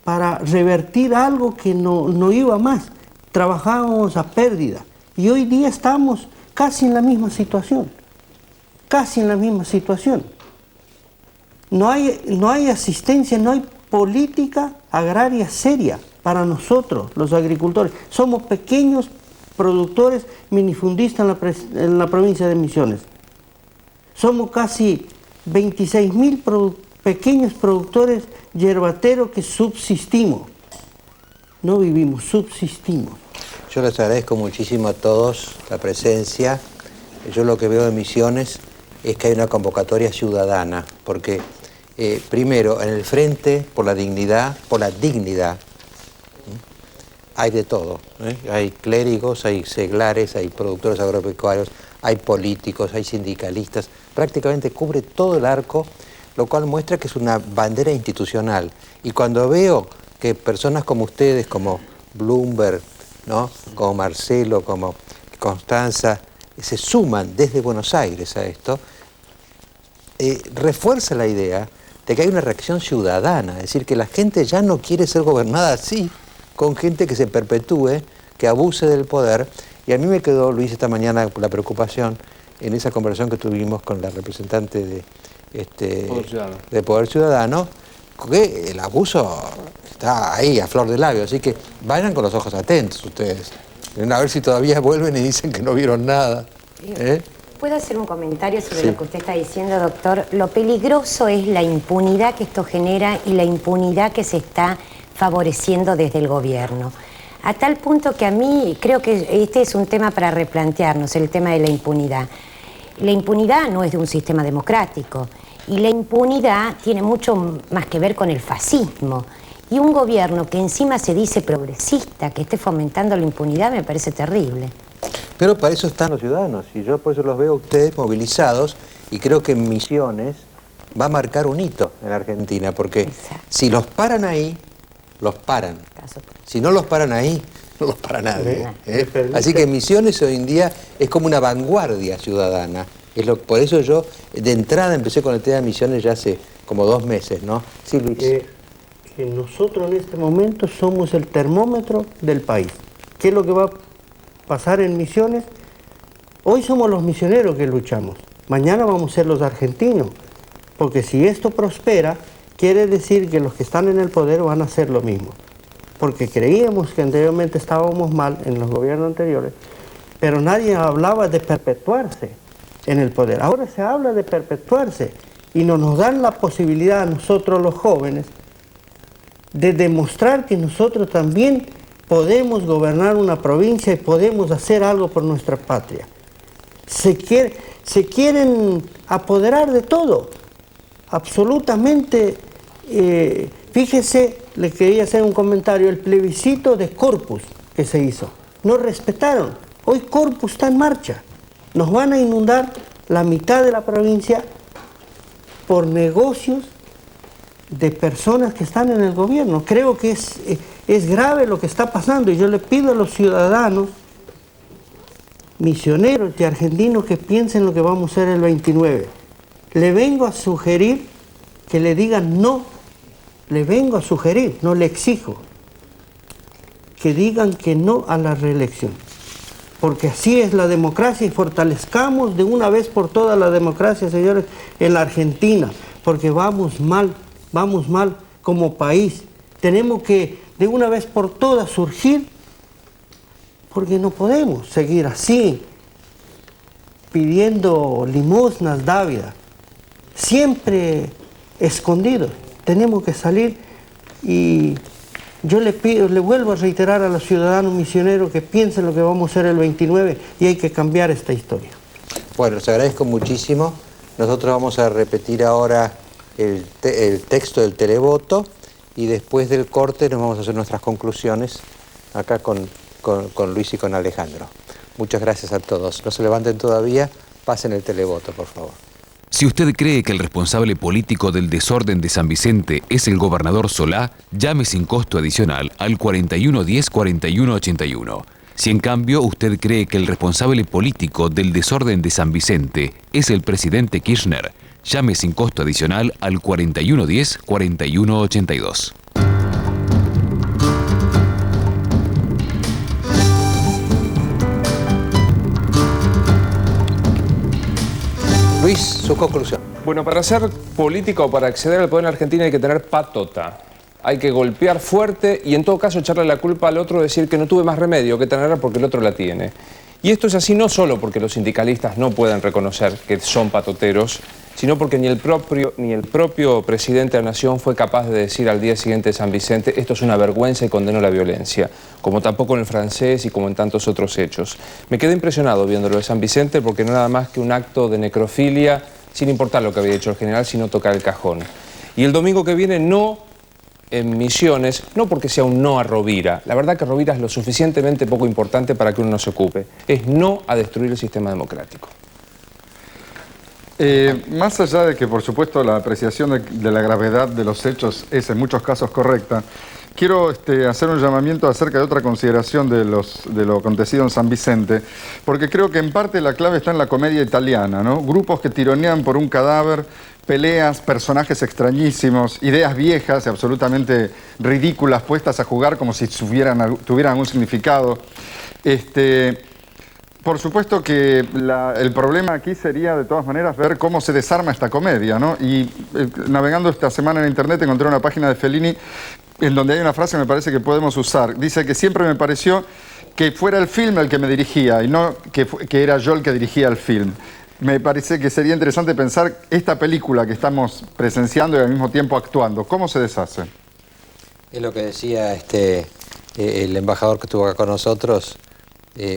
para revertir algo que no iba más. Trabajábamos a pérdida. Y hoy día estamos casi en la misma situación. Casi en la misma situación. No hay asistencia, no hay política agraria seria para nosotros, los agricultores. Somos pequeños productores minifundistas en la provincia de Misiones. Somos casi 26.000 pequeños productores yerbateros que subsistimos. No vivimos, subsistimos. Yo les agradezco muchísimo a todos la presencia. Yo lo que veo en Misiones es que hay una convocatoria ciudadana, porque primero, en el frente, por la dignidad, hay de todo. Hay clérigos, hay seglares, hay productores agropecuarios, hay políticos, hay sindicalistas. Prácticamente cubre todo el arco, lo cual muestra que es una bandera institucional. Y cuando veo que personas como ustedes, como Bloomberg, ¿no?, como Marcelo, como Constanza, se suman desde Buenos Aires a esto, refuerza la idea de que hay una reacción ciudadana, es decir, que la gente ya no quiere ser gobernada así, con gente que se perpetúe, que abuse del poder. Y a mí me quedó, Luis, esta mañana la preocupación en esa conversación que tuvimos con la representante de Poder Ciudadano, que el abuso está ahí, a flor de labio, así que vayan con los ojos atentos ustedes. A ver si todavía vuelven y dicen que no vieron nada. ¿Puedo hacer un comentario sobre lo que usted está diciendo, doctor? Lo peligroso es la impunidad que esto genera y la impunidad que se está favoreciendo desde el gobierno. A tal punto que a mí creo que este es un tema para replantearnos, el tema de la impunidad. La impunidad no es de un sistema democrático y la impunidad tiene mucho más que ver con el fascismo. Y un gobierno que encima se dice progresista, que esté fomentando la impunidad, me parece terrible. Pero para eso están los ciudadanos, y yo por eso los veo a ustedes movilizados, y creo que Misiones va a marcar un hito en Argentina, porque si los paran ahí, los paran. Si no los paran ahí, no los para nadie. Así que Misiones hoy en día es como una vanguardia ciudadana. Por eso yo de entrada empecé con el tema de Misiones ya hace como 2 meses, ¿no? Sí, Luis. Nosotros en este momento somos el termómetro del país. ¿Qué es lo que va a pasar en Misiones? Hoy somos los misioneros que luchamos. Mañana vamos a ser los argentinos. Porque si esto prospera, quiere decir que los que están en el poder van a hacer lo mismo. Porque creíamos que anteriormente estábamos mal en los gobiernos anteriores, pero nadie hablaba de perpetuarse en el poder. Ahora se habla de perpetuarse y nos dan la posibilidad a nosotros los jóvenes de demostrar que nosotros también podemos gobernar una provincia y podemos hacer algo por nuestra patria. Se quieren apoderar de todo, absolutamente. Fíjese, le quería hacer un comentario, el plebiscito de Corpus que se hizo. No respetaron. Hoy Corpus está en marcha. Nos van a inundar la mitad de la provincia por negocios de personas que están en el gobierno. Creo que es grave lo que está pasando y yo le pido a los ciudadanos, misioneros y argentinos, que piensen lo que vamos a hacer el 29. Le vengo a sugerir que le digan no. Le vengo a sugerir, no le exijo, que digan que no a la reelección. Porque así es la democracia y fortalezcamos de una vez por todas la democracia, señores, en la Argentina. Porque vamos mal como país. Tenemos que de una vez por todas surgir porque no podemos seguir así, pidiendo limosnas, dávida, siempre escondidos. Tenemos que salir y yo le pido, le vuelvo a reiterar a los ciudadanos misioneros que piensen lo que vamos a hacer el 29 y hay que cambiar esta historia. Bueno, les agradezco muchísimo. Nosotros vamos a repetir ahora el texto del televoto y después del corte nos vamos a hacer nuestras conclusiones acá con Luis y con Alejandro. Muchas gracias a todos. No se levanten todavía, pasen el televoto, por favor. Si usted cree que el responsable político del desorden de San Vicente es el gobernador Solá, llame sin costo adicional al 4110-4181. Si en cambio usted cree que el responsable político del desorden de San Vicente es el presidente Kirchner, llame sin costo adicional al 4110-4182. Luis, su conclusión. Bueno, para ser político o para acceder al poder en Argentina hay que tener patota. Hay que golpear fuerte y en todo caso echarle la culpa al otro, decir que no tuve más remedio que tenerla porque el otro la tiene. Y esto es así no solo porque los sindicalistas no pueden reconocer que son patoteros, sino porque ni el propio presidente de la Nación fue capaz de decir al día siguiente de San Vicente esto es una vergüenza y condenó la violencia, como tampoco en el francés y como en tantos otros hechos. Me quedé impresionado viendo lo de San Vicente porque no era nada más que un acto de necrofilia, sin importar lo que había hecho el general, sino tocar el cajón. Y el domingo que viene no en Misiones, no porque sea un no a Rovira, la verdad que Rovira es lo suficientemente poco importante para que uno no se ocupe, es no a destruir el sistema democrático. Más allá de que, por supuesto, la apreciación de la gravedad de los hechos es en muchos casos correcta, quiero hacer un llamamiento acerca de otra consideración de lo acontecido en San Vicente, porque creo que en parte la clave está en la comedia italiana, ¿no? Grupos que tironean por un cadáver, peleas, personajes extrañísimos, ideas viejas y absolutamente ridículas puestas a jugar como si tuvieran algún significado. Por supuesto que el problema aquí sería, de todas maneras, ver cómo se desarma esta comedia, ¿no? Y navegando esta semana en internet encontré una página de Fellini en donde hay una frase que me parece que podemos usar. Dice que siempre me pareció que fuera el film el que me dirigía y no que era yo el que dirigía el film. Me parece que sería interesante pensar esta película que estamos presenciando y al mismo tiempo actuando. ¿Cómo se deshace? Es lo que decía el embajador que estuvo acá con nosotros,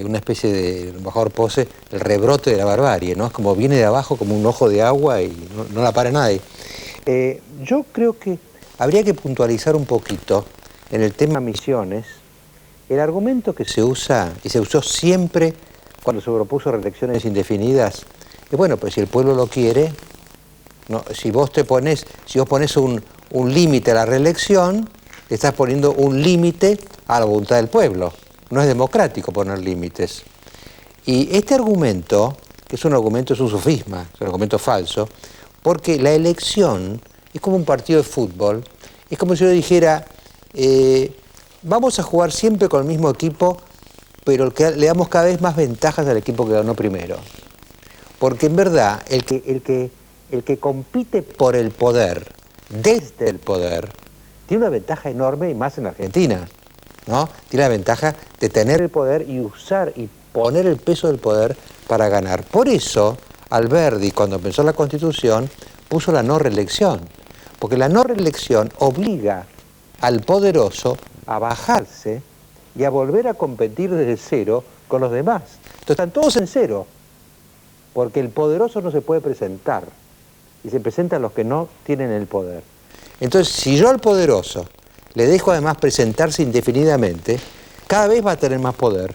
una especie de embajador Pose, el rebrote de la barbarie, ¿no? Es como viene de abajo como un ojo de agua y no la para nadie. Yo creo que habría que puntualizar un poquito en el tema Misiones el argumento que se usa y se usó siempre cuando se propuso reelecciones indefinidas. Y bueno, pues si el pueblo lo quiere, no, si vos pones un límite a la reelección, le estás poniendo un límite a la voluntad del pueblo. No es democrático poner límites. Y este argumento, que es un sofisma, es un argumento falso, porque la elección es como un partido de fútbol, es como si yo dijera, vamos a jugar siempre con el mismo equipo, pero le damos cada vez más ventajas al equipo que ganó primero. Porque en verdad, el que compite por el poder, desde el poder, tiene una ventaja enorme y más en Argentina, ¿no? Tiene la ventaja de tener el poder y usar y poner el peso del poder para ganar. Por eso, Alberdi, cuando pensó la Constitución, puso la no reelección. Porque la no reelección obliga al poderoso a bajarse y a volver a competir desde cero con los demás. Entonces están todos en cero, porque el poderoso no se puede presentar, y se presentan los que no tienen el poder. Entonces, si yo al poderoso le dejo además presentarse indefinidamente, cada vez va a tener más poder.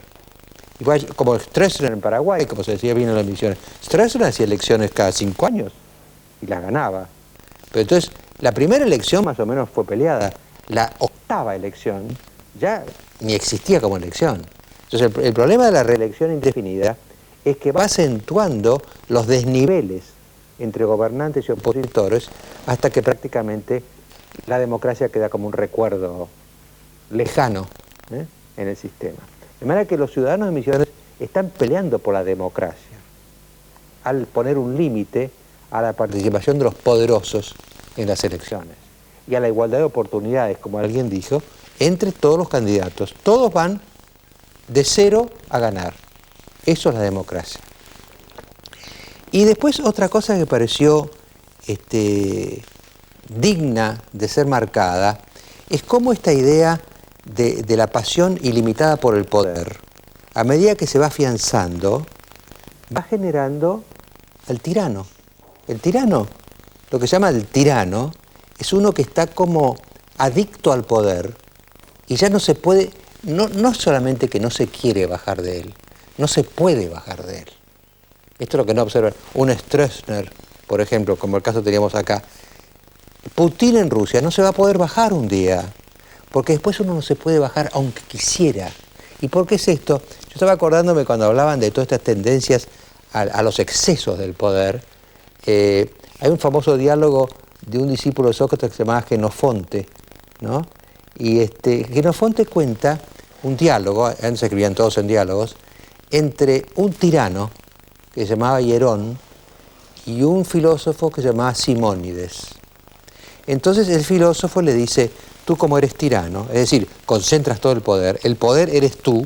Igual como Stroessner en Paraguay, como se decía bien en las misiones. Stroessner hacía elecciones cada 5 años y las ganaba. Pero entonces, la primera elección más o menos fue peleada. La octava elección ya ni existía como elección. Entonces, el problema de la reelección indefinida es que va acentuando los desniveles entre gobernantes y opositores hasta que prácticamente la democracia queda como un recuerdo lejano en el sistema. De manera que los ciudadanos de Misiones están peleando por la democracia al poner un límite a la participación de los poderosos en las elecciones y a la igualdad de oportunidades, como alguien dijo, entre todos los candidatos. Todos van de 0 a ganar. Eso es la democracia. Y después otra cosa que pareció digna de ser marcada es cómo esta idea de la pasión ilimitada por el poder, a medida que se va afianzando, va generando al tirano. El tirano, lo que se llama el tirano, es uno que está como adicto al poder y ya no se puede, no solamente que no se quiere bajar de él, no se puede bajar de él. Esto es lo que no observan. Un Stroessner, por ejemplo, como el caso que teníamos acá. Putin en Rusia no se va a poder bajar un día, porque después uno no se puede bajar aunque quisiera. ¿Y por qué es esto? Yo estaba acordándome cuando hablaban de todas estas tendencias a los excesos del poder. Hay un famoso diálogo de un discípulo de Sócrates que se llamaba Genofonte, ¿no? Y Genofonte cuenta un diálogo, antes se escribían todos en diálogos, entre un tirano que se llamaba Hierón y un filósofo que se llamaba Simónides. Entonces el filósofo le dice, tú como eres tirano, es decir, concentras todo el poder eres tú,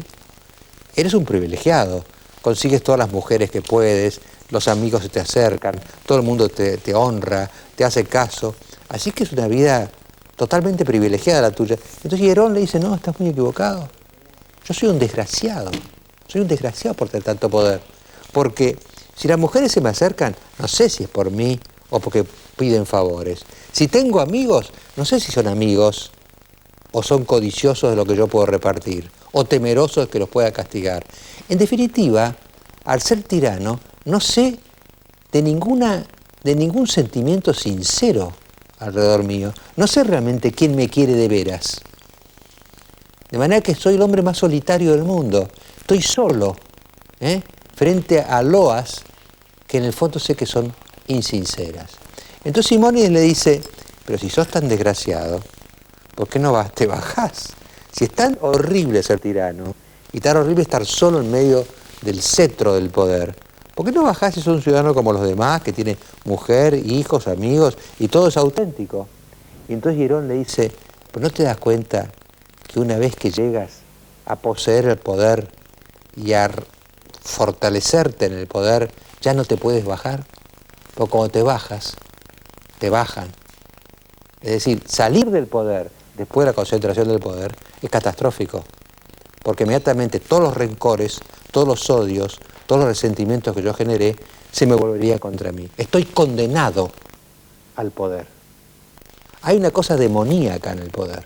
eres un privilegiado, consigues todas las mujeres que puedes, los amigos se te acercan, todo el mundo te honra, te hace caso, así que es una vida totalmente privilegiada la tuya. Entonces Hierón le dice, no, estás muy equivocado, yo soy un desgraciado por tener tanto poder, porque si las mujeres se me acercan, no sé si es por mí o porque piden favores. Si tengo amigos, no sé si son amigos o son codiciosos de lo que yo puedo repartir o temerosos de que los pueda castigar. En definitiva, al ser tirano, no sé de ningún sentimiento sincero alrededor mío. No sé realmente quién me quiere de veras. De manera que soy el hombre más solitario del mundo. Estoy solo, frente a loas que en el fondo sé que son insinceras. Entonces Simónides le dice, pero si sos tan desgraciado, ¿por qué no te bajás? Si es tan horrible ser tirano y tan horrible estar solo en medio del cetro del poder, ¿por qué no bajás y sos un ciudadano como los demás, que tiene mujer, hijos, amigos y todo es auténtico? Y entonces Hierón le dice, ¿pero no te das cuenta que una vez que llegas a poseer el poder y a fortalecerte en el poder, ya no te puedes bajar? Porque cuando te bajas, te bajan. Es decir, salir del poder después de la concentración del poder es catastrófico, porque inmediatamente todos los rencores, todos los odios, todos los resentimientos que yo generé se me volverían contra mí. Estoy condenado al poder. Hay una cosa demoníaca en el poder.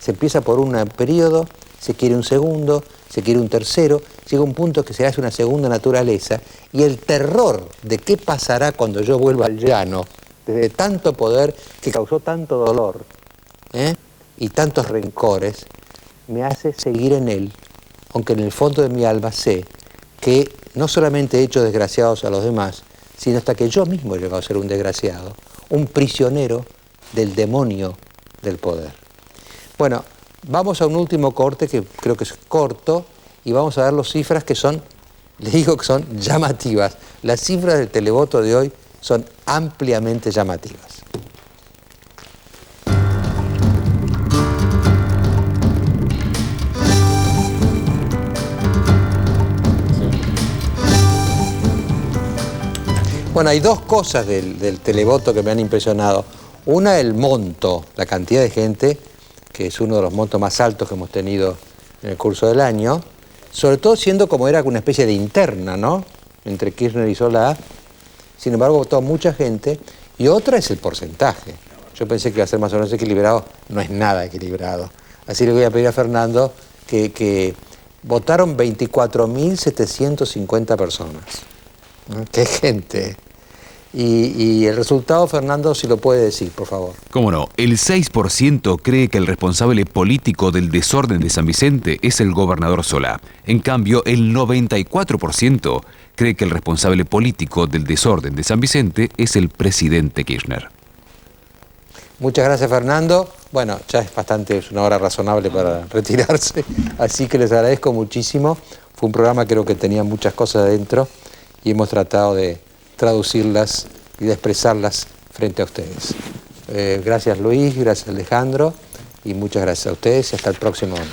Se empieza por un periodo, se quiere un segundo, se quiere un tercero, llega un punto que se hace una segunda naturaleza y el terror de qué pasará cuando yo vuelva al llano, desde tanto poder que causó tanto dolor y tantos rencores, me hace seguir en él, aunque en el fondo de mi alma sé que no solamente he hecho desgraciados a los demás, sino hasta que yo mismo he llegado a ser un desgraciado, un prisionero del demonio del poder. Bueno, vamos a un último corte que creo que es corto y vamos a ver las cifras que son, les digo que son llamativas. Las cifras del televoto de hoy son ampliamente llamativas. Bueno, hay dos cosas del televoto que me han impresionado. Una, el monto, la cantidad de gente, que es uno de los montos más altos que hemos tenido en el curso del año, sobre todo siendo como era una especie de interna, ¿no?, entre Kirchner y Solá. Sin embargo, votó mucha gente. Y otra es el porcentaje. Yo pensé que iba a ser más o menos equilibrado. No es nada equilibrado. Así le voy a pedir a Fernando que votaron 24.750 personas. ¡Qué gente! Y el resultado, Fernando, si lo puede decir, por favor. Cómo no, el 6% cree que el responsable político del desorden de San Vicente es el gobernador Solá. En cambio, el 94% cree que el responsable político del desorden de San Vicente es el presidente Kirchner. Muchas gracias, Fernando. Bueno, ya es una hora razonable para retirarse, así que les agradezco muchísimo. Fue un programa, creo que tenía muchas cosas adentro y hemos tratado de traducirlas y de expresarlas frente a ustedes. Gracias, Luis, gracias, Alejandro, y muchas gracias a ustedes y hasta el próximo momento.